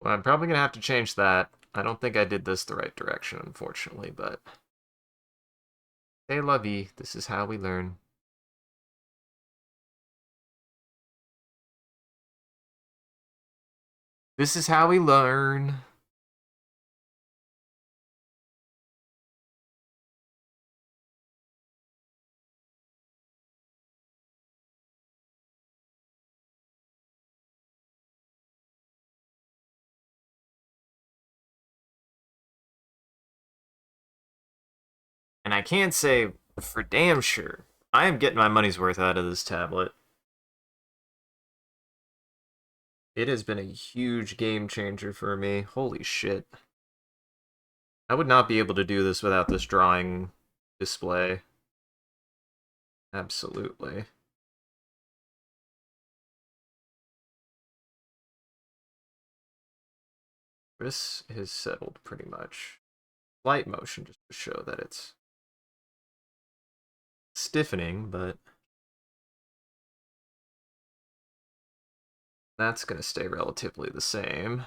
Well, I'm probably gonna have to change that. I don't think I did this the right direction, unfortunately, but hey, lovey, this is how we learn. This is how we learn. And I can say for damn sure, I am getting my money's worth out of this tablet. It has been a huge game changer for me. Holy shit. I would not be able to do this without this drawing display. Absolutely. This is settled pretty much. Light motion just to show that it's stiffening, but that's going to stay relatively the same.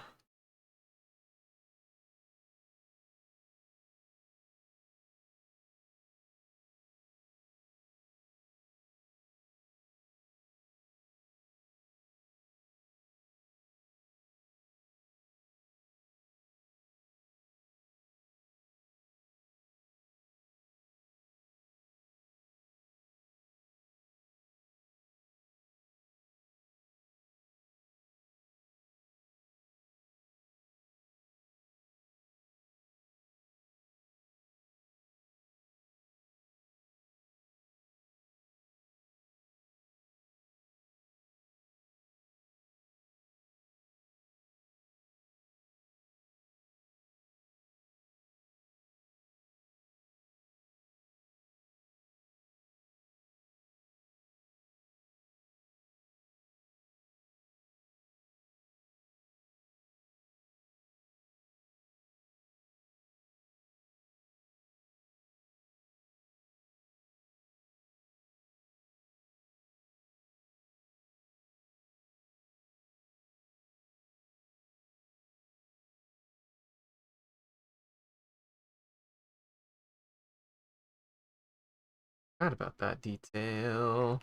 Forgot about that detail.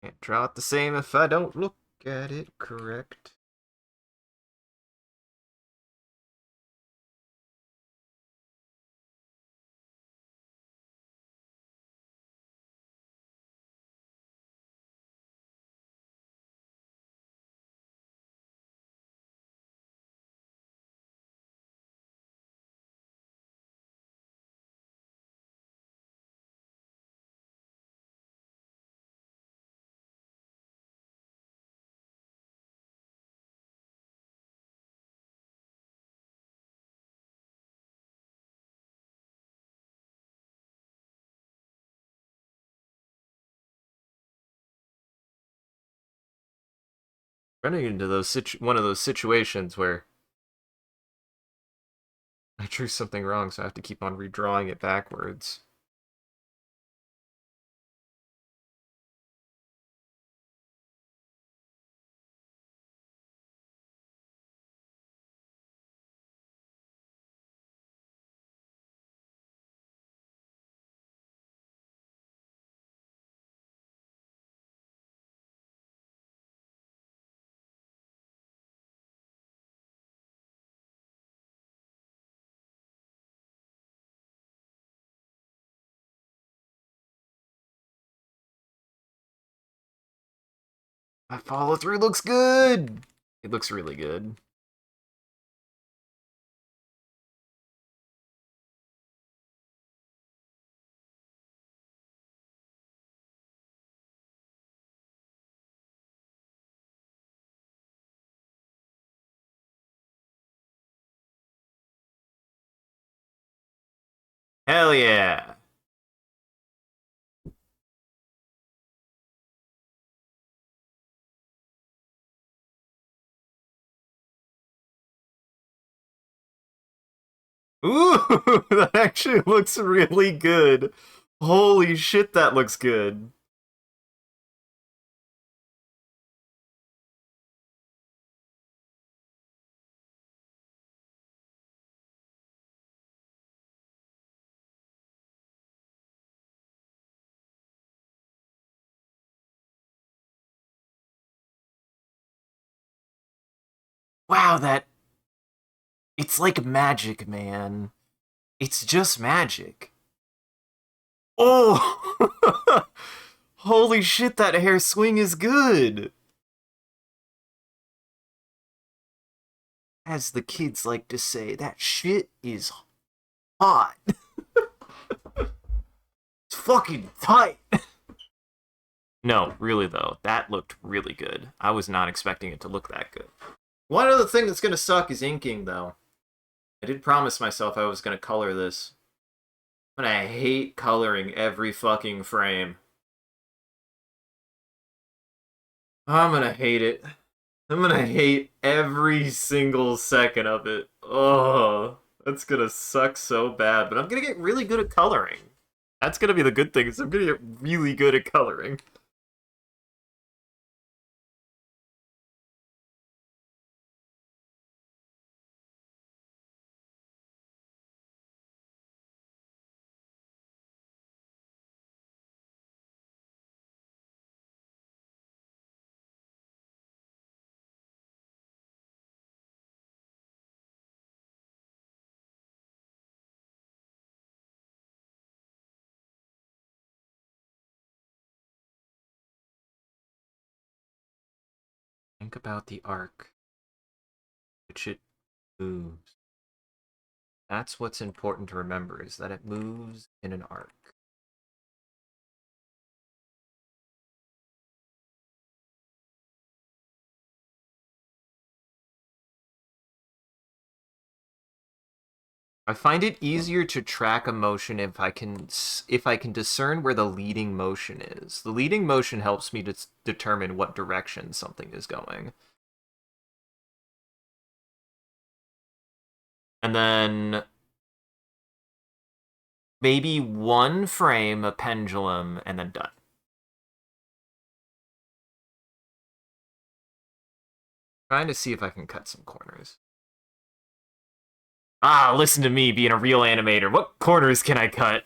Can't draw it the same if I don't look at it correct. Running into one of those situations where I drew something wrong, so I have to keep on redrawing it backwards. My follow through looks good. It looks really good. Hell yeah. Ooh, that actually looks really good. Holy shit, that looks good. Wow, that it's like magic, man. It's just magic. Oh! Holy shit, that hair swing is good. As the kids like to say, that shit is hot. fucking tight. No, really though, that looked really good. I was not expecting it to look that good. One other thing that's gonna suck is inking, though. I did promise myself I was gonna color this. But I hate coloring every fucking frame. I'm gonna hate it. I'm gonna hate every single second of it. Oh, that's gonna suck so bad. But I'm gonna get really good at coloring. That's gonna be the good thing, is I'm gonna get really good at coloring. Think about the arc, which it moves. That's what's important to remember, is that it moves in an arc. I find it easier to track a motion if I can discern where the leading motion is. The leading motion helps me to determine what direction something is going. And then maybe one frame, a pendulum, and then done. Trying to see if I can cut some corners. Ah, listen to me being a real animator. What corners can I cut?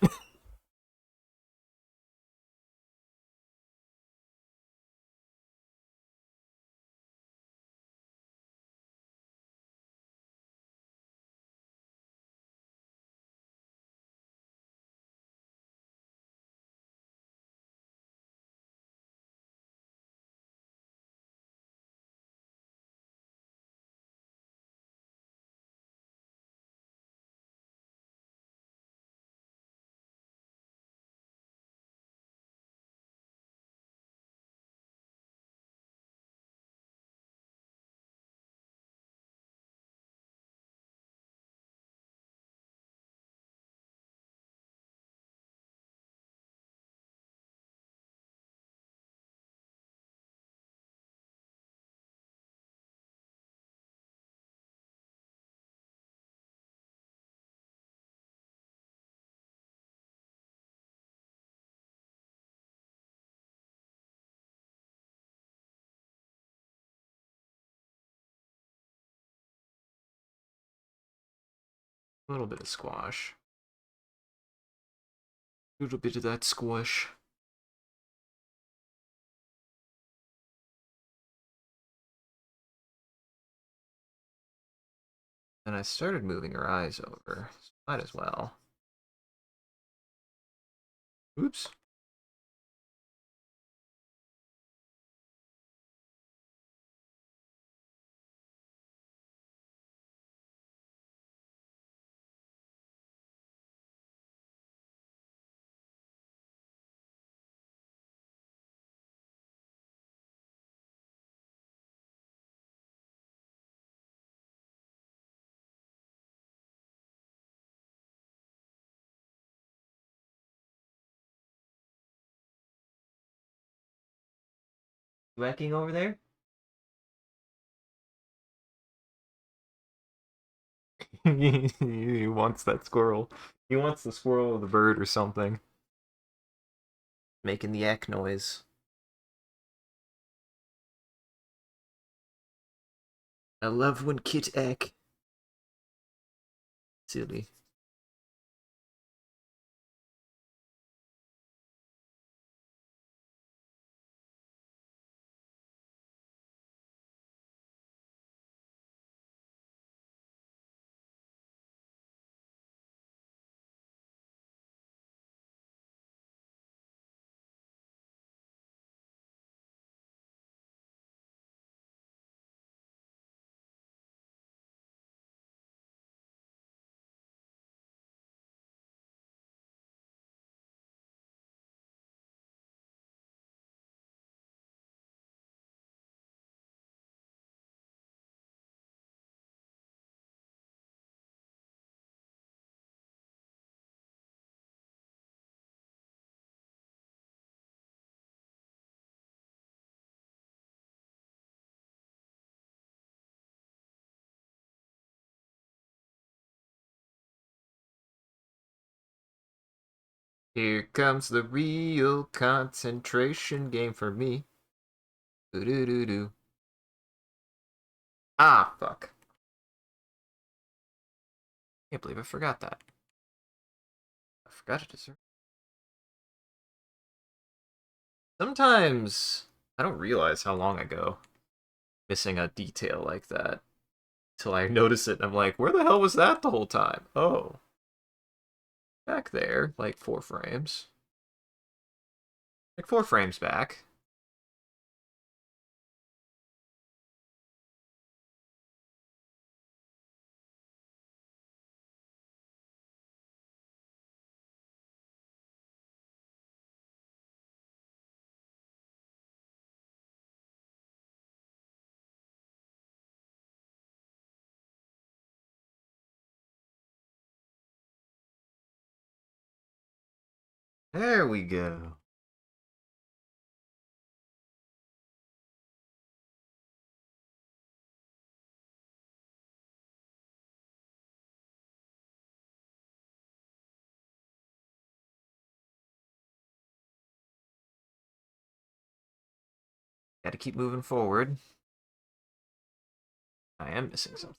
A little bit of squash. A little bit of that squish. And I started moving her eyes over. Might as well. Oops. Whacking over there? He wants that squirrel. He wants the squirrel or the bird or something. Making the eck noise. I love when kit eck. Silly. Here comes the real concentration game for me. Doo doo doo doo. Ah, fuck. Can't believe I forgot that. I forgot to deserve. Sometimes I don't realize how long I go missing a detail like that until I notice it and I'm like, where the hell was that the whole time? Oh, back there, like 4 frames. Like 4 frames back. There we go. Gotta keep moving forward. I am missing something.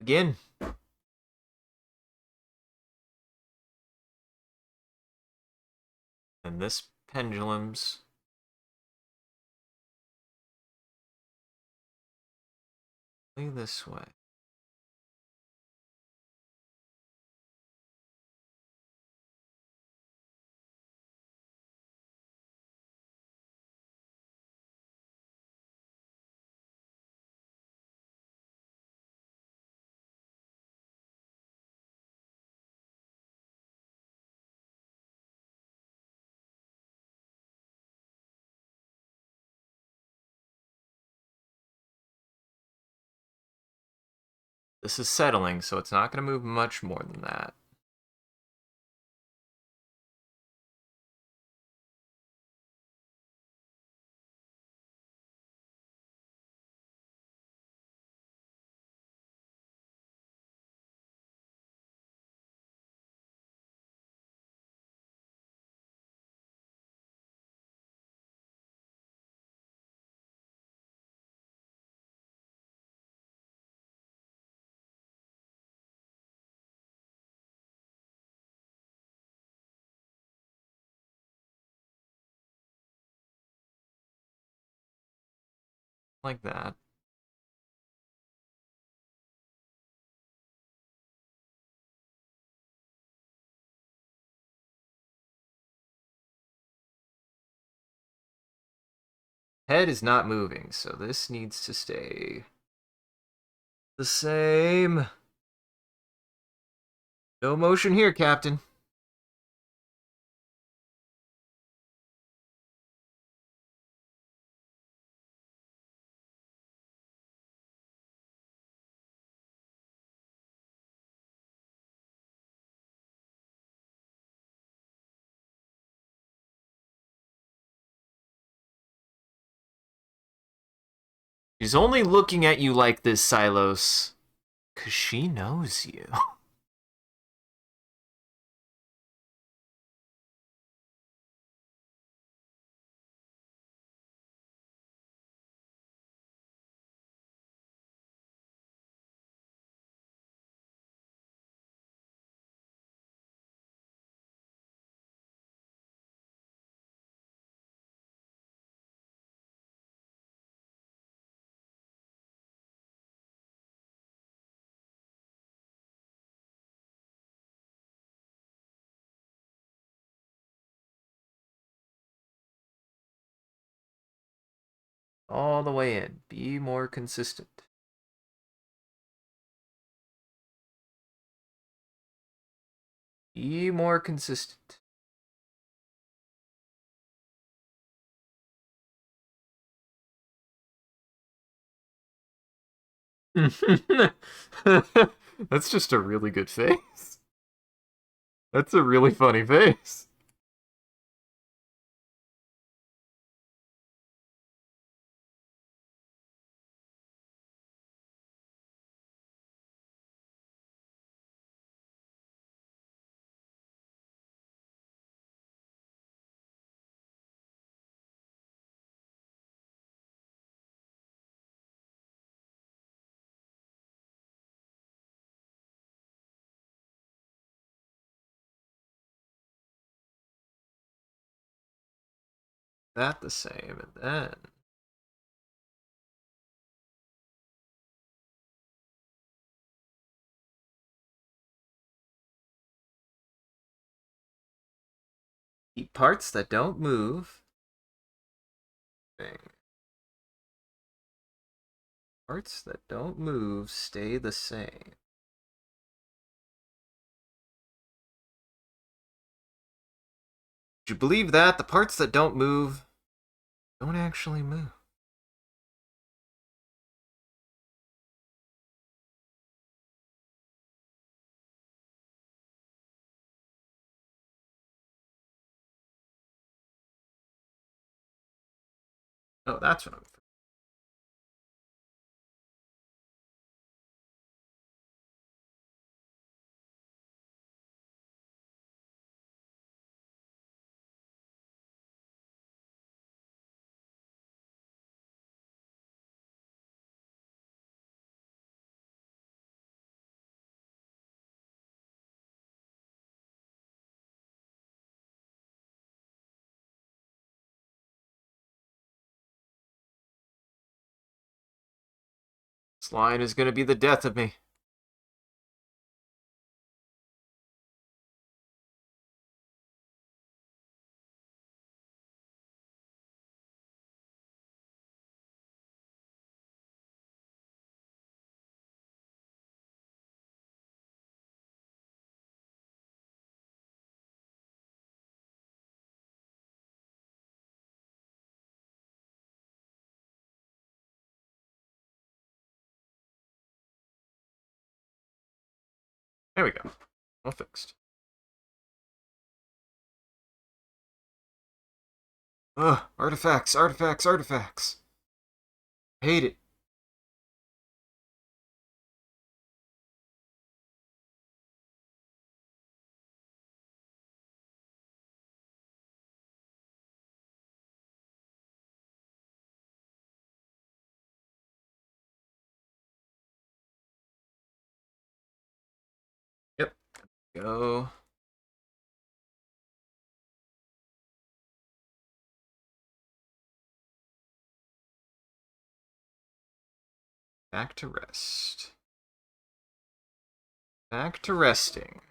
Again. And this pendulum's this way. This is settling, so it's not going to move much more than that. Like that. Head is not moving, so this needs to stay the same. No motion here, Captain. She's only looking at you like this, Silos, because she knows you. All the way in. Be more consistent. Be more consistent. That's just a really good face. That's a really funny face. That the same, and then keep parts that don't move. Thing. Parts that don't move stay the same. Would you believe that? The parts that don't move don't actually move. Oh, that's what I'm. This line is going to be the death of me. There we go. All fixed. Ugh, artifacts, artifacts, artifacts. Hate it. Yep. Go. Back to rest. Back to resting.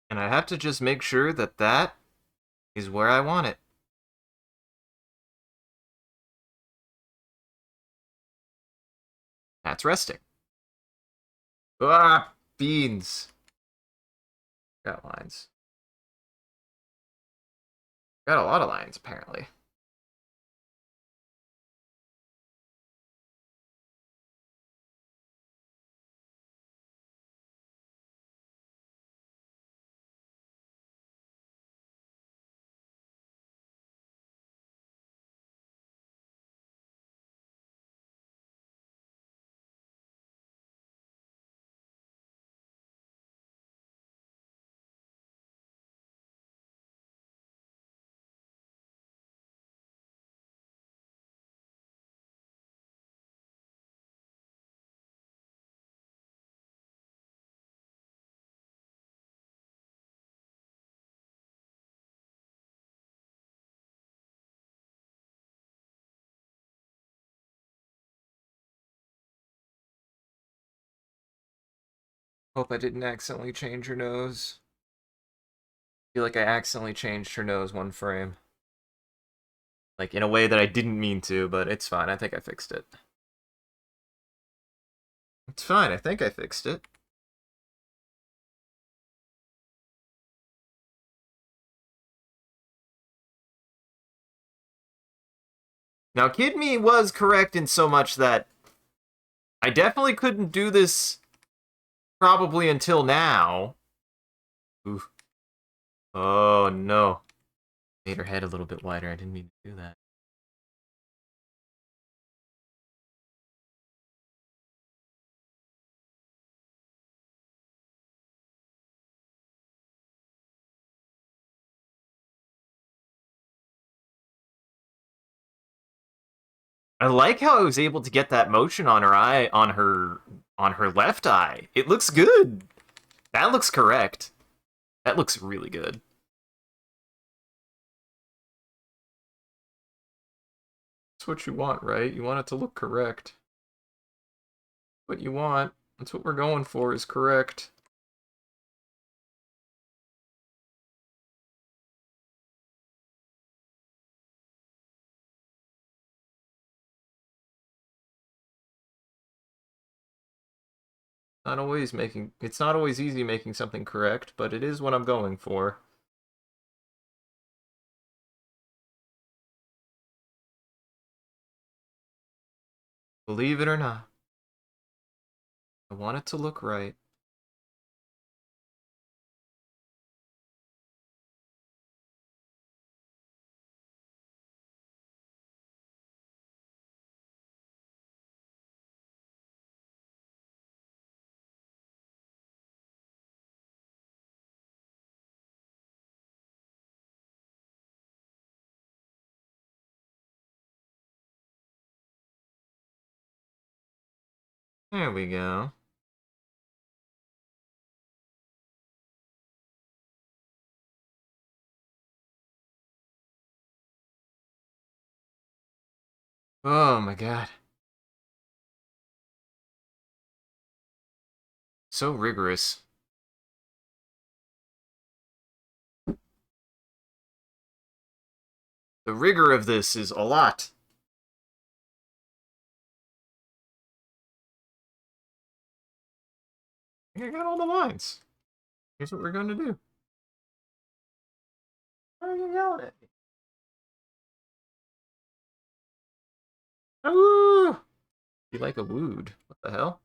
And I have to just make sure that that is where I want it. That's resting. Ah, beans. Got lines. Got a lot of lines, apparently. Hope I didn't accidentally change her nose. I feel like I accidentally changed her nose one frame. Like, in a way that I didn't mean to, but it's fine. I think I fixed it. It's fine. I think I fixed it. Now, Kid Me was correct in so much that I definitely couldn't do this probably until now. Oof. Oh, no. Made her head a little bit wider. I didn't mean to do that. I like how I was able to get that motion on her eye, on her left eye. It looks good. That looks correct. That looks really good. That's what you want, right? You want it to look correct. What you want. That's what we're going for, is correct. It's not always easy making something correct, but it is what I'm going for. Believe it or not. I want it to look right. There we go. Oh my god. So rigorous. The rigor of this is a lot. I think I got all the lines. Here's what we're going to do. Why are you yelling at me? Ooh! You like a wooed. What the hell?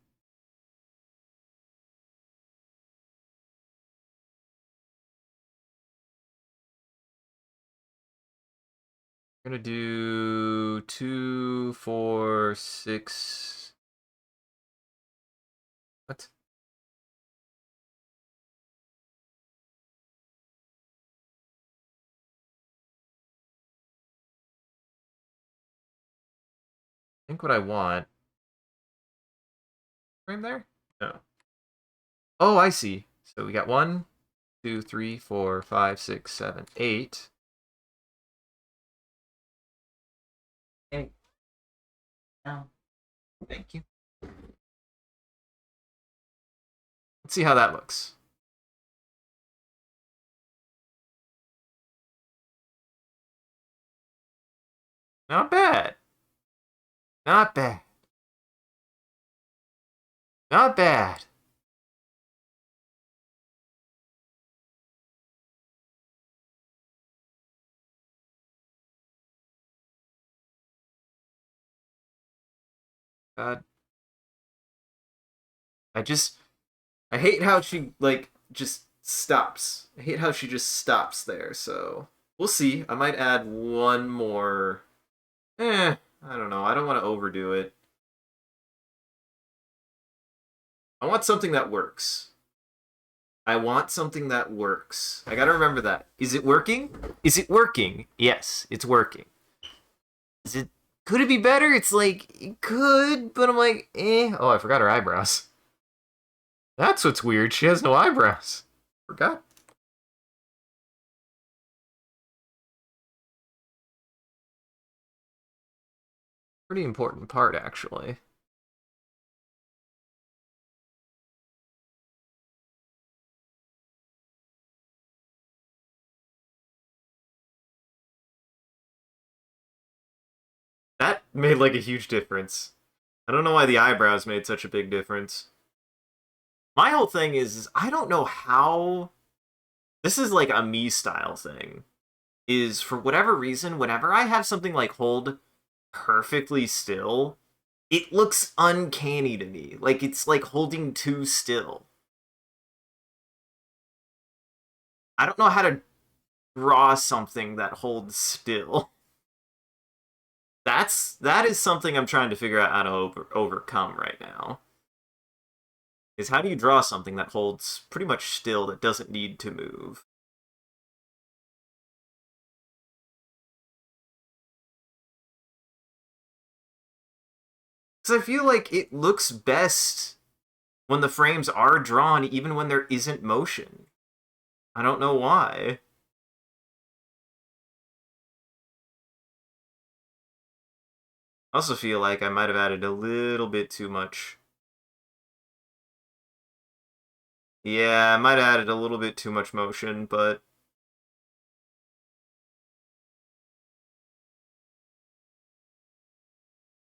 We're gonna do 2, 4, 6. What? I think what I want. Frame there? No. Oh, I see. So we got 1, 2, 3, 4, 5, 6, 7, 8. Hey. Oh. Thank you. Let's see how that looks. Not bad. Not bad. Not bad. God. I just I hate how she like just stops. I hate how she just stops there, so we'll see. I might add one more. I don't know. I don't want to overdo it. I want something that works. I want something that works. I gotta remember that. Is it working? Is it working? Yes, it's working. Is it? Could it be better? It's like it could, but I'm like, eh. Oh, I forgot her eyebrows. That's what's weird. She has no eyebrows. Forgot. Pretty important part, actually. That made like a huge difference. I don't know why the eyebrows made such a big difference. My whole thing is I don't know how this is like a me style thing. Is for whatever reason, whenever I have something like hold perfectly still, it looks uncanny to me. Like it's like holding too still. I don't know how to draw something that holds still. That is something I'm trying to figure out how to overcome right now. Is how do you draw something that holds pretty much still that doesn't need to move? Because I feel like it looks best when the frames are drawn, even when there isn't motion. I don't know why. I also feel like I might have added a little bit too much. Yeah, I might have added a little bit too much motion, but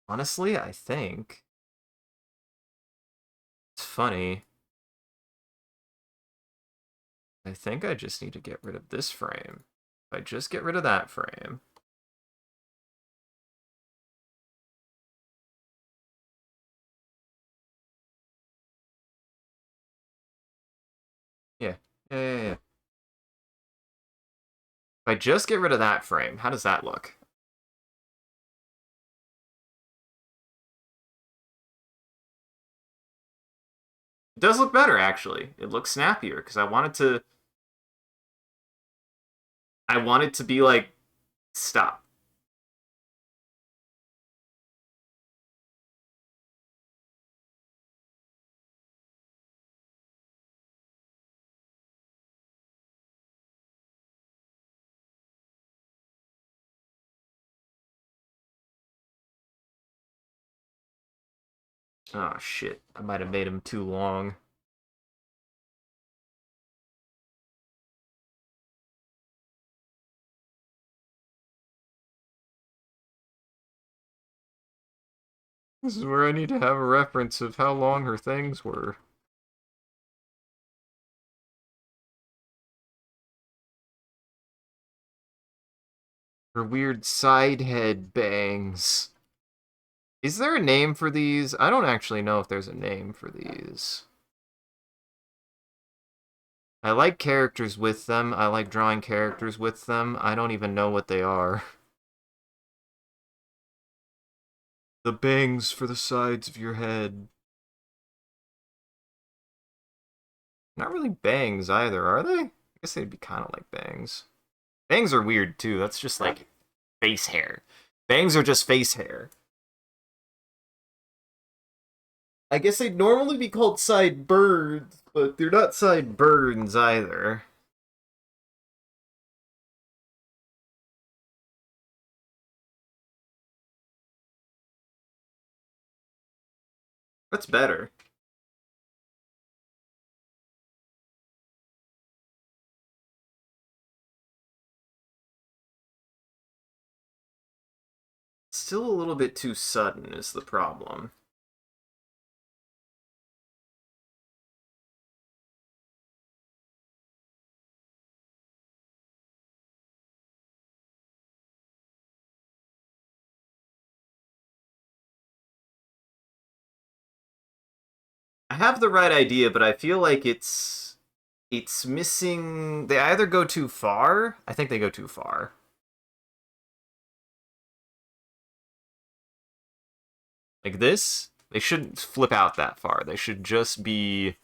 honestly, I think it's funny. I think I just need to get rid of this frame. If I just get rid of that frame. Yeah. Yeah. If I just get rid of that frame, how does that look? It does look better, actually. It looks snappier, because I want it to be like, stop. Oh, shit. I might have made him too long. This is where I need to have a reference of how long her things were. Her weird side head bangs. Is there a name for these? I don't actually know if there's a name for these. I like characters with them. I like drawing characters with them. I don't even know what they are. The bangs for the sides of your head. Not really bangs either, are they? I guess they'd be kind of like bangs. Bangs are weird too. That's just like face hair. Bangs are just face hair. I guess they'd normally be called sideburns, but they're not sideburns either. That's better. Still a little bit too sudden is the problem. I have the right idea, but I feel like it's missing. They either go too far. I think they go too far. Like this, they shouldn't flip out that far. They should just be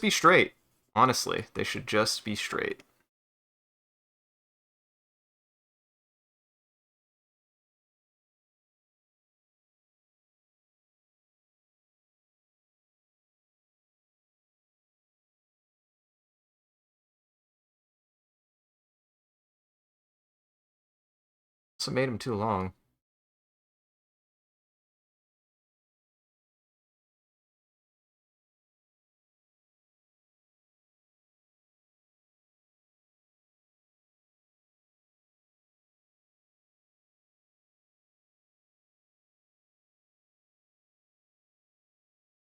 straight. Honestly, they should just be straight. So made them too long.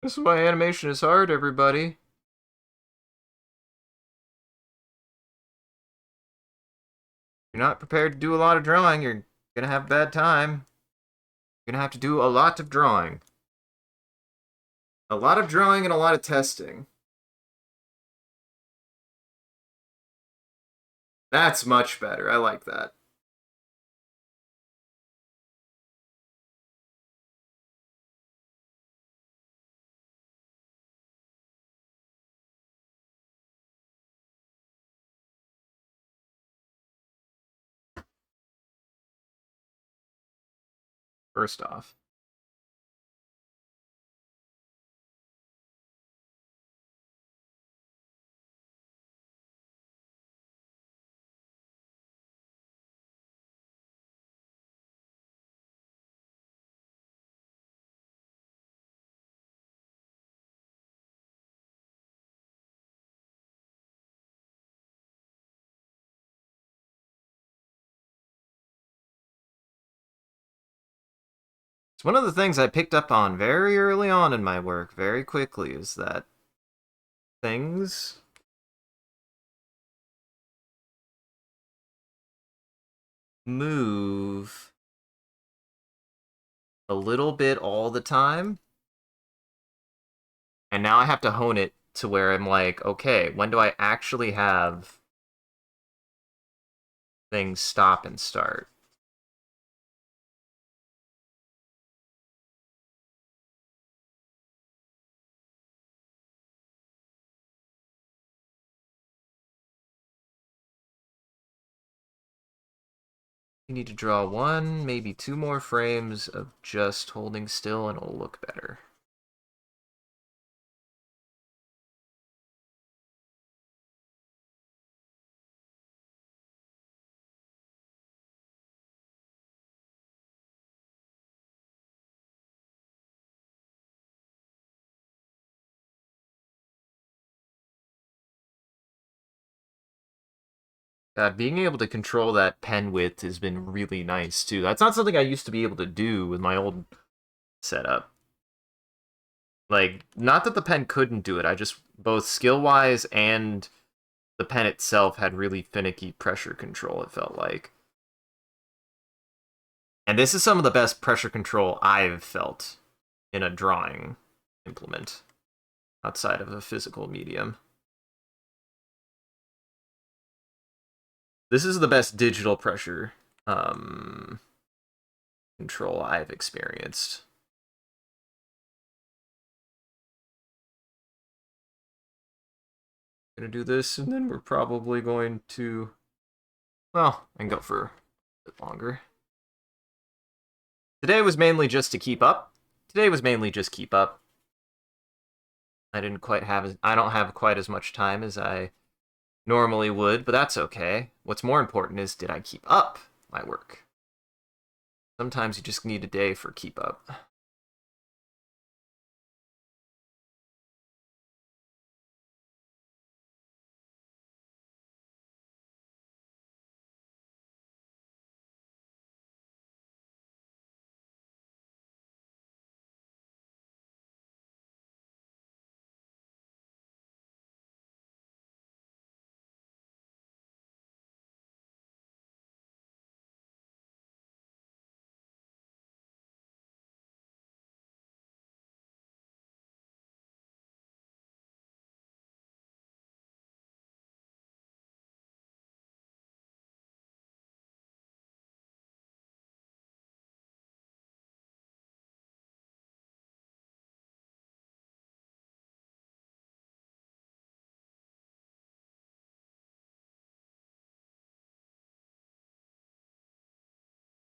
This is why animation is hard, everybody. You're not prepared to do a lot of drawing, you're gonna have a bad time. You're gonna have to do a lot of drawing. A lot of drawing and a lot of testing. That's much better. I like that. First off. It's one of the things I picked up on very early on in my work, very quickly, is that things move a little bit all the time. And now I have to hone it to where I'm like, okay, when do I actually have things stop and start? You need to draw one, maybe two more frames of just holding still and it'll look better. Being able to control that pen width has been really nice too. That's not something I used to be able to do with my old setup. Like, not that the pen couldn't do it, I just, both skill-wise and the pen itself had really finicky pressure control, it felt like. And this is some of the best pressure control I've felt in a drawing implement outside of a physical medium. This is the best digital pressure control I've experienced. Gonna do this, and then we're probably going to, well, I can go for a bit longer. Today was mainly just to keep up. Today was mainly just keep up. I don't have quite as much time as I normally would, but that's okay. What's more important is, did I keep up my work? Sometimes you just need a day for keep up.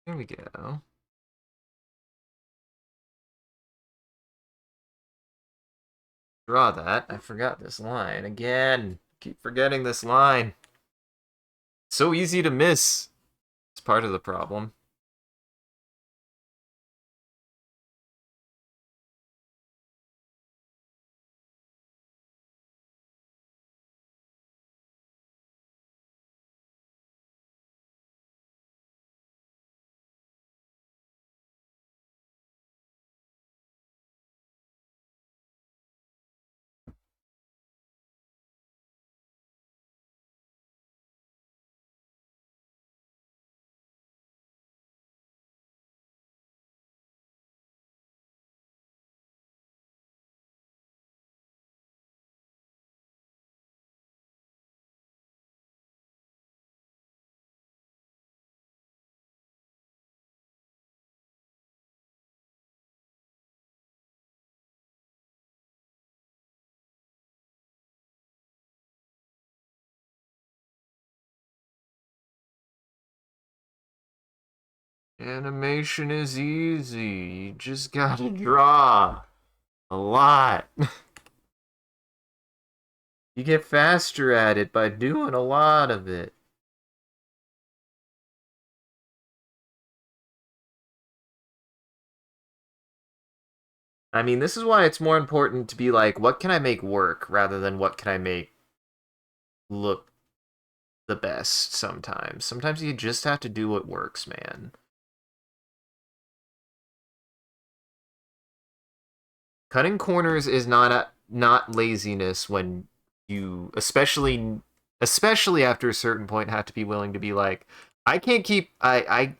There we go. Draw that. I forgot this line again. Keep forgetting this line. So easy to miss. It's part of the problem. Animation is easy. You just gotta draw a lot. You get faster at it by doing a lot of it. I mean, this is why it's more important to be like, what can I make work rather than what can I make look the best sometimes. Sometimes you just have to do what works, man. Cutting corners is not laziness when you especially after a certain point have to be willing to be like, I can't keep I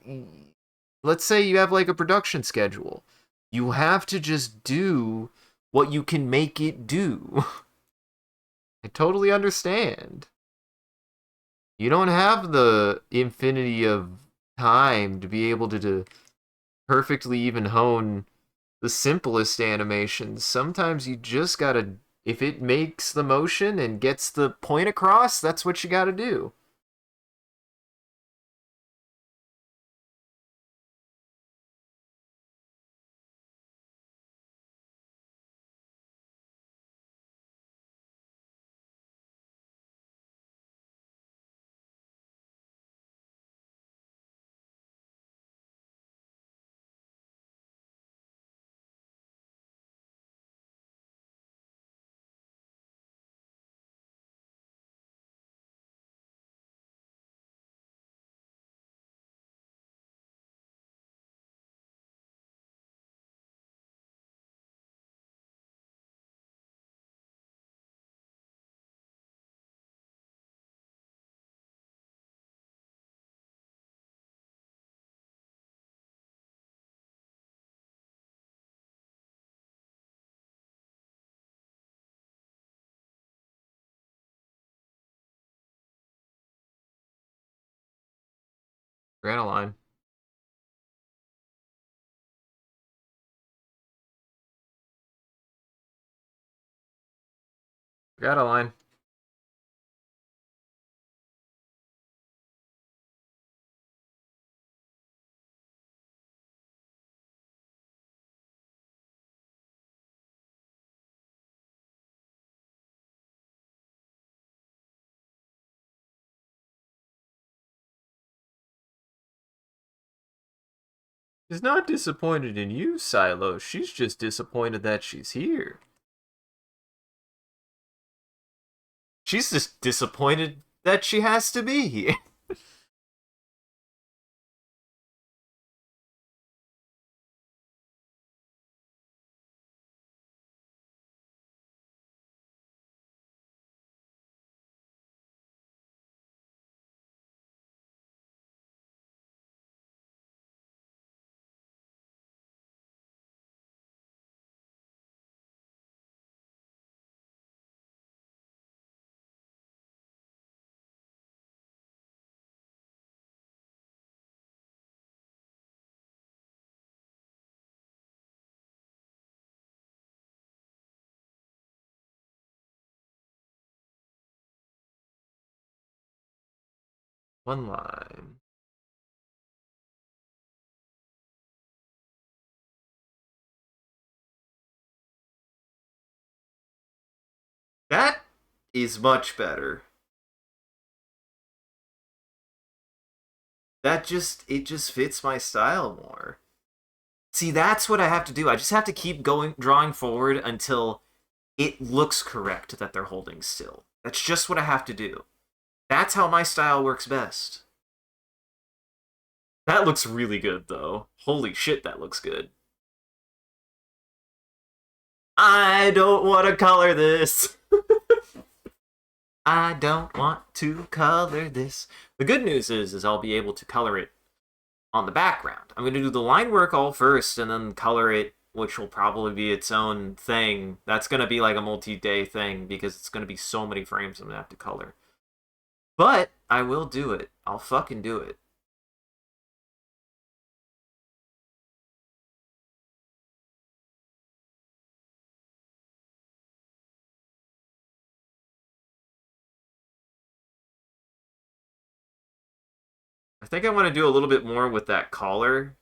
let's say you have like a production schedule. You have to just do what you can make it do. I totally understand. You don't have the infinity of time to be able to perfectly even hone the simplest animations. Sometimes you just gotta, if it makes the motion and gets the point across, that's what you gotta do. Granoline. Granoline. She's not disappointed in you, Silo. She's just disappointed that she's here. She's just disappointed that she has to be here. One line. That is much better. It just fits my style more. See, that's what I have to do. I just have to keep going, drawing forward until it looks correct that they're holding still. That's just what I have to do. That's how my style works best. That looks really good, though. Holy shit, that looks good. I don't want to color this. I don't want to color this. The good news is I'll be able to color it on the background. I'm going to do the line work all first and then color it, which will probably be its own thing. That's going to be like a multi-day thing because it's going to be so many frames I'm going to have to color. But I will do it. I'll fucking do it. I think I want to do a little bit more with that collar.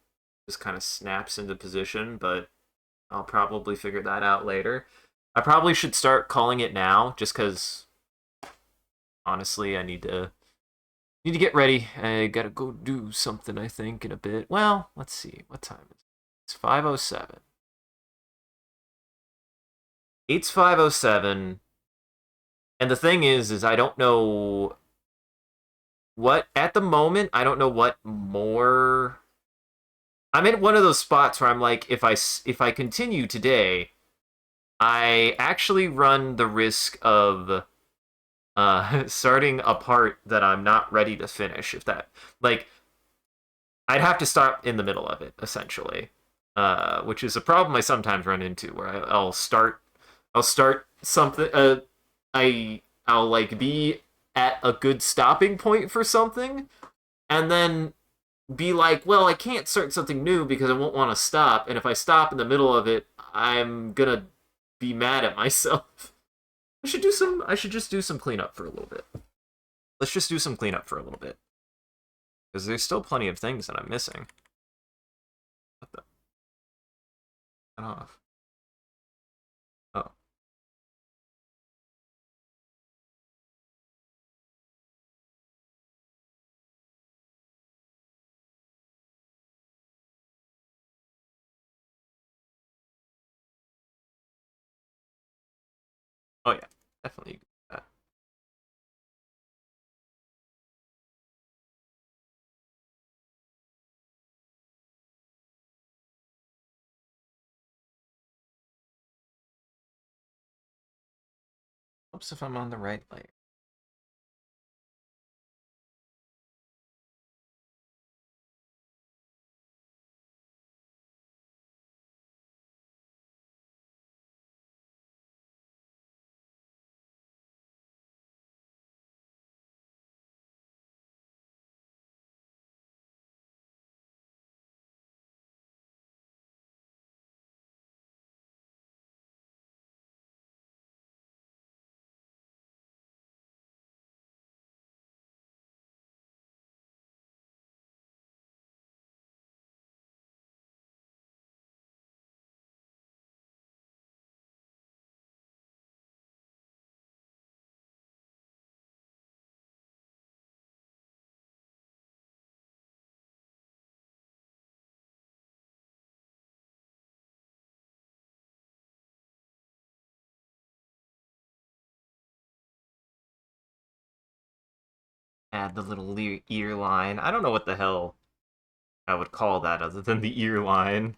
Just kind of snaps into position, but I'll probably figure that out later. I probably should start calling it now, just because honestly, I need to get ready. I gotta go do something. I think in a bit. Well, let's see. What time is it? It's 5:07. It's 5:07, and the thing is I don't know what at the moment. I don't know what more. I'm in one of those spots where I'm like, if I continue today, I actually run the risk of starting a part that I'm not ready to finish. If that like, I'd have to stop in the middle of it essentially, which is a problem I sometimes run into where I'll start something. I'll like be at a good stopping point for something, and then be like, well, I can't start something new because I won't want to stop, and if I stop in the middle of it, I'm gonna be mad at myself. I should just do some cleanup for a little bit. Let's just do some cleanup for a little bit because there's still plenty of things that I'm missing. What the? Cut off. Oh. Oh yeah, definitely. That. Helps if I'm on the right layer. Add the little ear line. I don't know what the hell I would call that other than the ear line.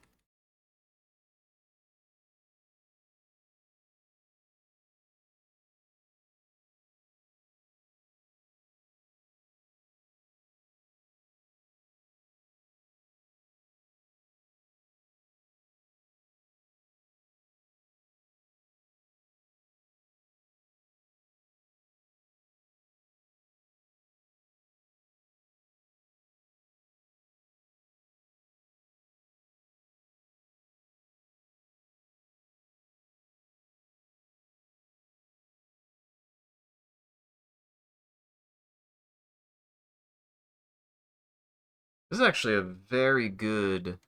This is actually a very good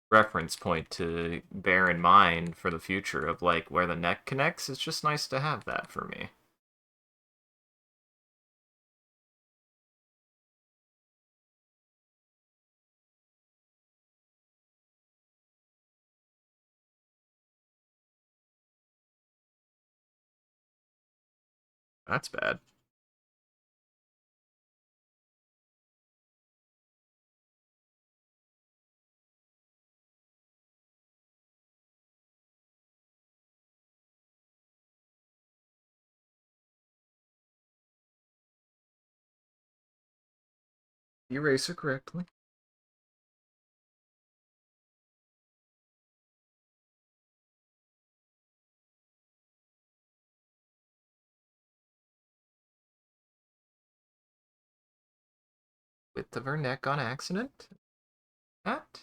reference point to bear in mind for the future of like where the neck connects. It's just nice to have that for me. That's bad. Eraser correctly. Width of her neck on accident. That.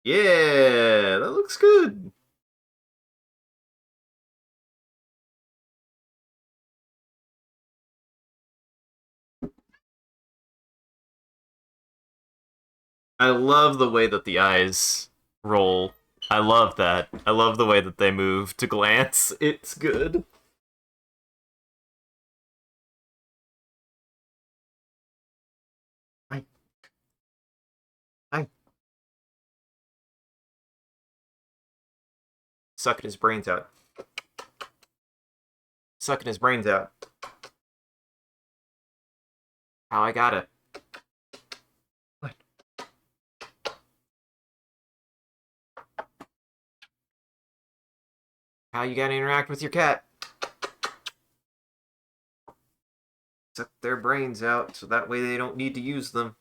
Yeah, that looks good. I love the way that the eyes roll. I love that. I love the way that they move to glance. It's good. I, I sucking his brains out. Sucking his brains out. How I got it. What? How you gotta interact with your cat. Suck their brains out so that way they don't need to use them.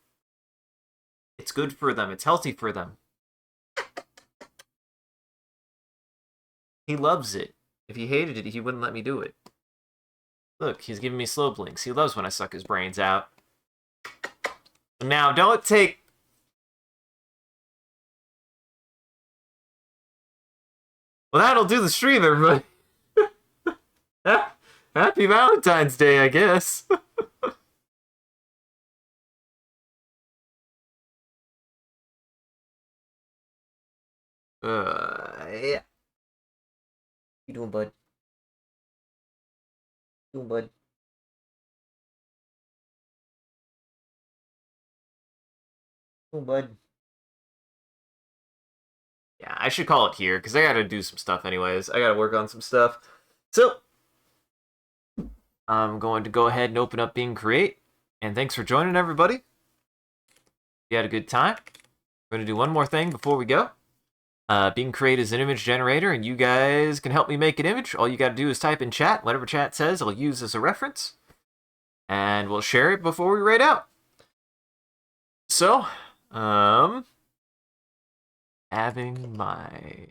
It's good for them. It's healthy for them. He loves it. If he hated it, he wouldn't let me do it. Look, he's giving me slow blinks. He loves when I suck his brains out. Now, don't take... Well, that'll do the stream, everybody. Happy Valentine's Day, I guess. Yeah. You doing, bud? You doing, bud? You doing, bud? Yeah, I should call it here, because I gotta do some stuff anyways. I gotta work on some stuff. So, I'm going to go ahead and open up Being Create. And thanks for joining, everybody. You had a good time. We're going to do one more thing before we go. Being Create is an image generator, and you guys can help me make an image. All you got to do is type in chat. Whatever chat says, I'll use as a reference. And we'll share it before we rate out. So, having my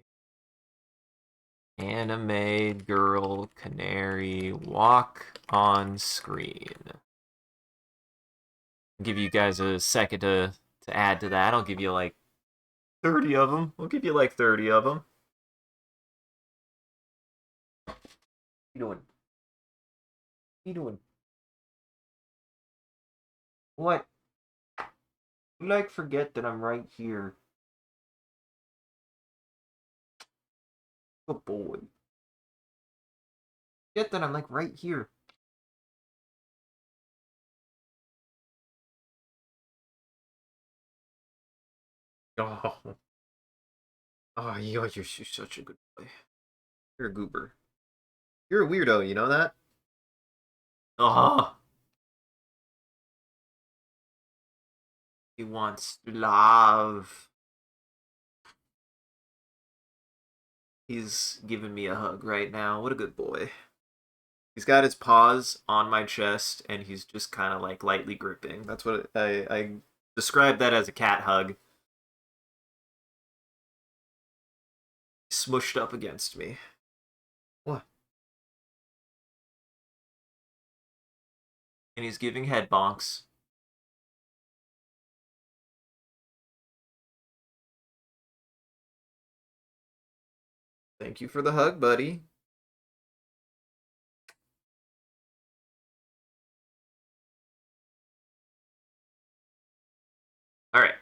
anime girl canary walk on screen. I'll give you guys a second to add to that. I'll give you like 30 of them. We'll give you like 30 of them. What you doing? What you doing? What? You like forget that I'm right here. Good boy. Forget that I'm like right here. Oh. Oh, you're such a good boy. You're a goober. You're a weirdo, you know that? Oh. He wants love. He's giving me a hug right now. What a good boy. He's got his paws on my chest, and he's just kind of like lightly gripping. That's what I describe that as a cat hug. Smushed up against me. What? And he's giving head bonks. Thank you for the hug, buddy. Alright.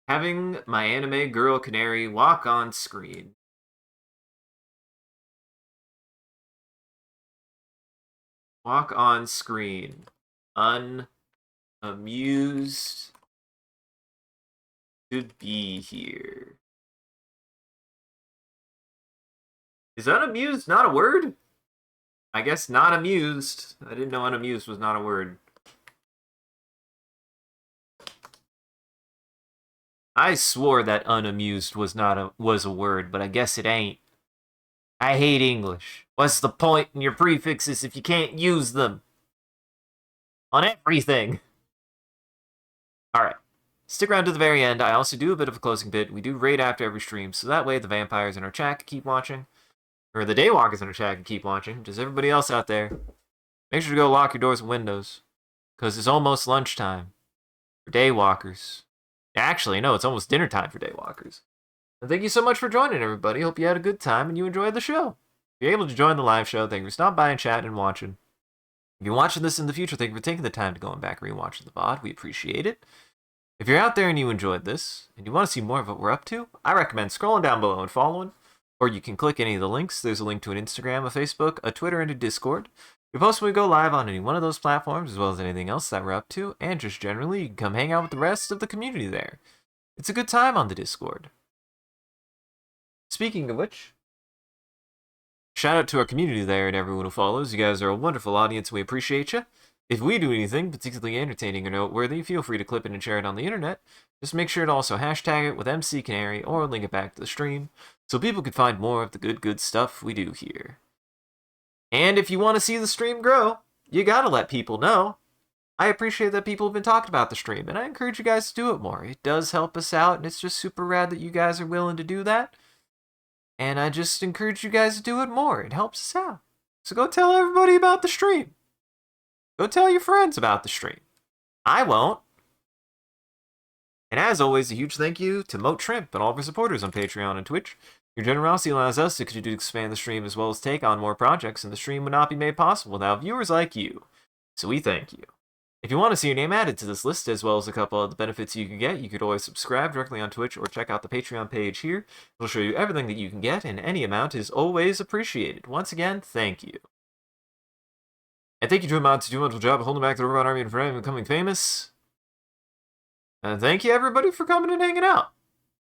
Having my anime girl canary walk on screen. Walk on screen. Unamused to be here. Is unamused not a word? I guess not amused. I didn't know unamused was not a word. I swore that unamused was a word, but I guess it ain't. I hate English. What's the point in your prefixes if you can't use them? On everything. Alright. Stick around to the very end. I also do a bit of a closing bit. We do raid after every stream, so that way the vampires in our chat can keep watching. Or the daywalkers in our chat can keep watching. Just everybody else out there. Make sure to go lock your doors and windows. Because it's almost lunchtime. For daywalkers. Actually, no, it's almost dinner time for Daywalkers. And thank you so much for joining, everybody. Hope you had a good time and you enjoyed the show. If you're able to join the live show, thank you for stopping by and chatting and watching. If you're watching this in the future, thank you for taking the time to go back and rewatch the VOD. We appreciate it. If you're out there and you enjoyed this, and you want to see more of what we're up to, I recommend scrolling down below and following, or you can click any of the links. There's a link to an Instagram, a Facebook, a Twitter, and a Discord. We post when we go live on any one of those platforms, as well as anything else that we're up to, and just generally, you can come hang out with the rest of the community there. It's a good time on the Discord. Speaking of which, shout out to our community there and everyone who follows. You guys are a wonderful audience, and we appreciate you. If we do anything particularly entertaining or noteworthy, feel free to clip it and share it on the internet. Just make sure to also hashtag it with MCCanary or link it back to the stream, so people can find more of the good stuff we do here. And if you want to see the stream grow, you gotta let people know. I appreciate that people have been talking about the stream, and I encourage you guys to do it more. It does help us out, and it's just super rad that you guys are willing to do that. And I just encourage you guys to do it more. It helps us out. So go tell everybody about the stream. Go tell your friends about the stream. I won't. And as always, a huge thank you to Moat Shrimp and all of our supporters on Patreon and Twitch. Your generosity allows us to continue to expand the stream as well as take on more projects, and the stream would not be made possible without viewers like you. So we thank you. If you want to see your name added to this list, as well as a couple of the benefits you can get, you could always subscribe directly on Twitch or check out the Patreon page here. It'll show you everything that you can get, and any amount is always appreciated. Once again, thank you. And thank you to Ahmad to do a wonderful job of holding back the robot army and for becoming famous. And thank you everybody for coming and hanging out.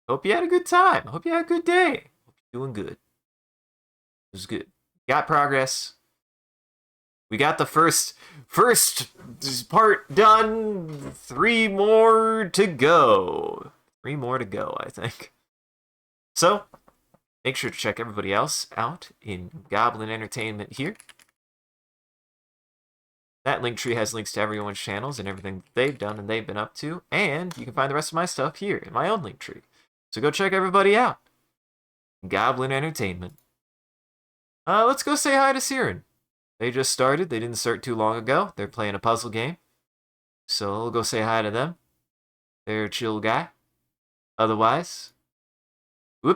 Hope you had a good time. Hope you had a good day. Hope you're doing good. It was good. Got progress. We got the first part done. 3 more to go. 3 more to go, I think. So, make sure to check everybody else out in Goblin Entertainment here. That link tree has links to everyone's channels and everything that they've done and they've been up to, and you can find the rest of my stuff here in my own link tree. So go check everybody out. Goblin Entertainment. Let's go say hi to Siren. They just started. They didn't start too long ago. They're playing a puzzle game. So we'll go say hi to them. They're a chill guy. Otherwise, I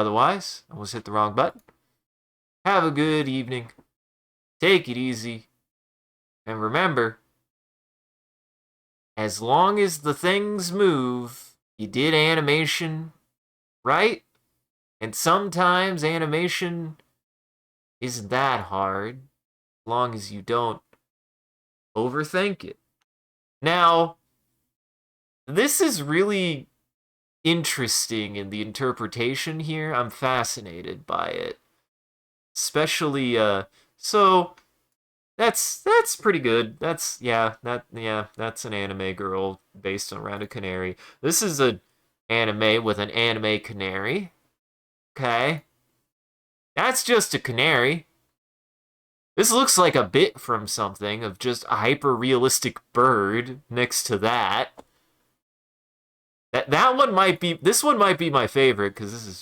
almost hit the wrong button. Have a good evening. Take it easy. And remember, as long as the things move, you did animation right. And sometimes animation isn't that hard, as long as you don't overthink it. Now, this is really interesting in the interpretation here. I'm fascinated by it. Especially, so... That's pretty good. That's an anime girl based around a canary. This is an anime with an anime canary. Okay. That's just a canary. This looks like a bit from something of just a hyper-realistic bird next to that. That one might be, this one might be my favorite because that's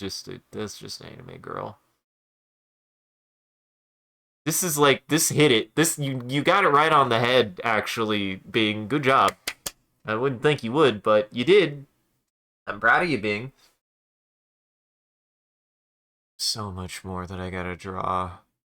just an anime girl. This is like, this hit it. This, you got it right on the head, actually, Bing. Good job. I wouldn't think you would, but you did. I'm proud of you, Bing. So much more that I gotta draw.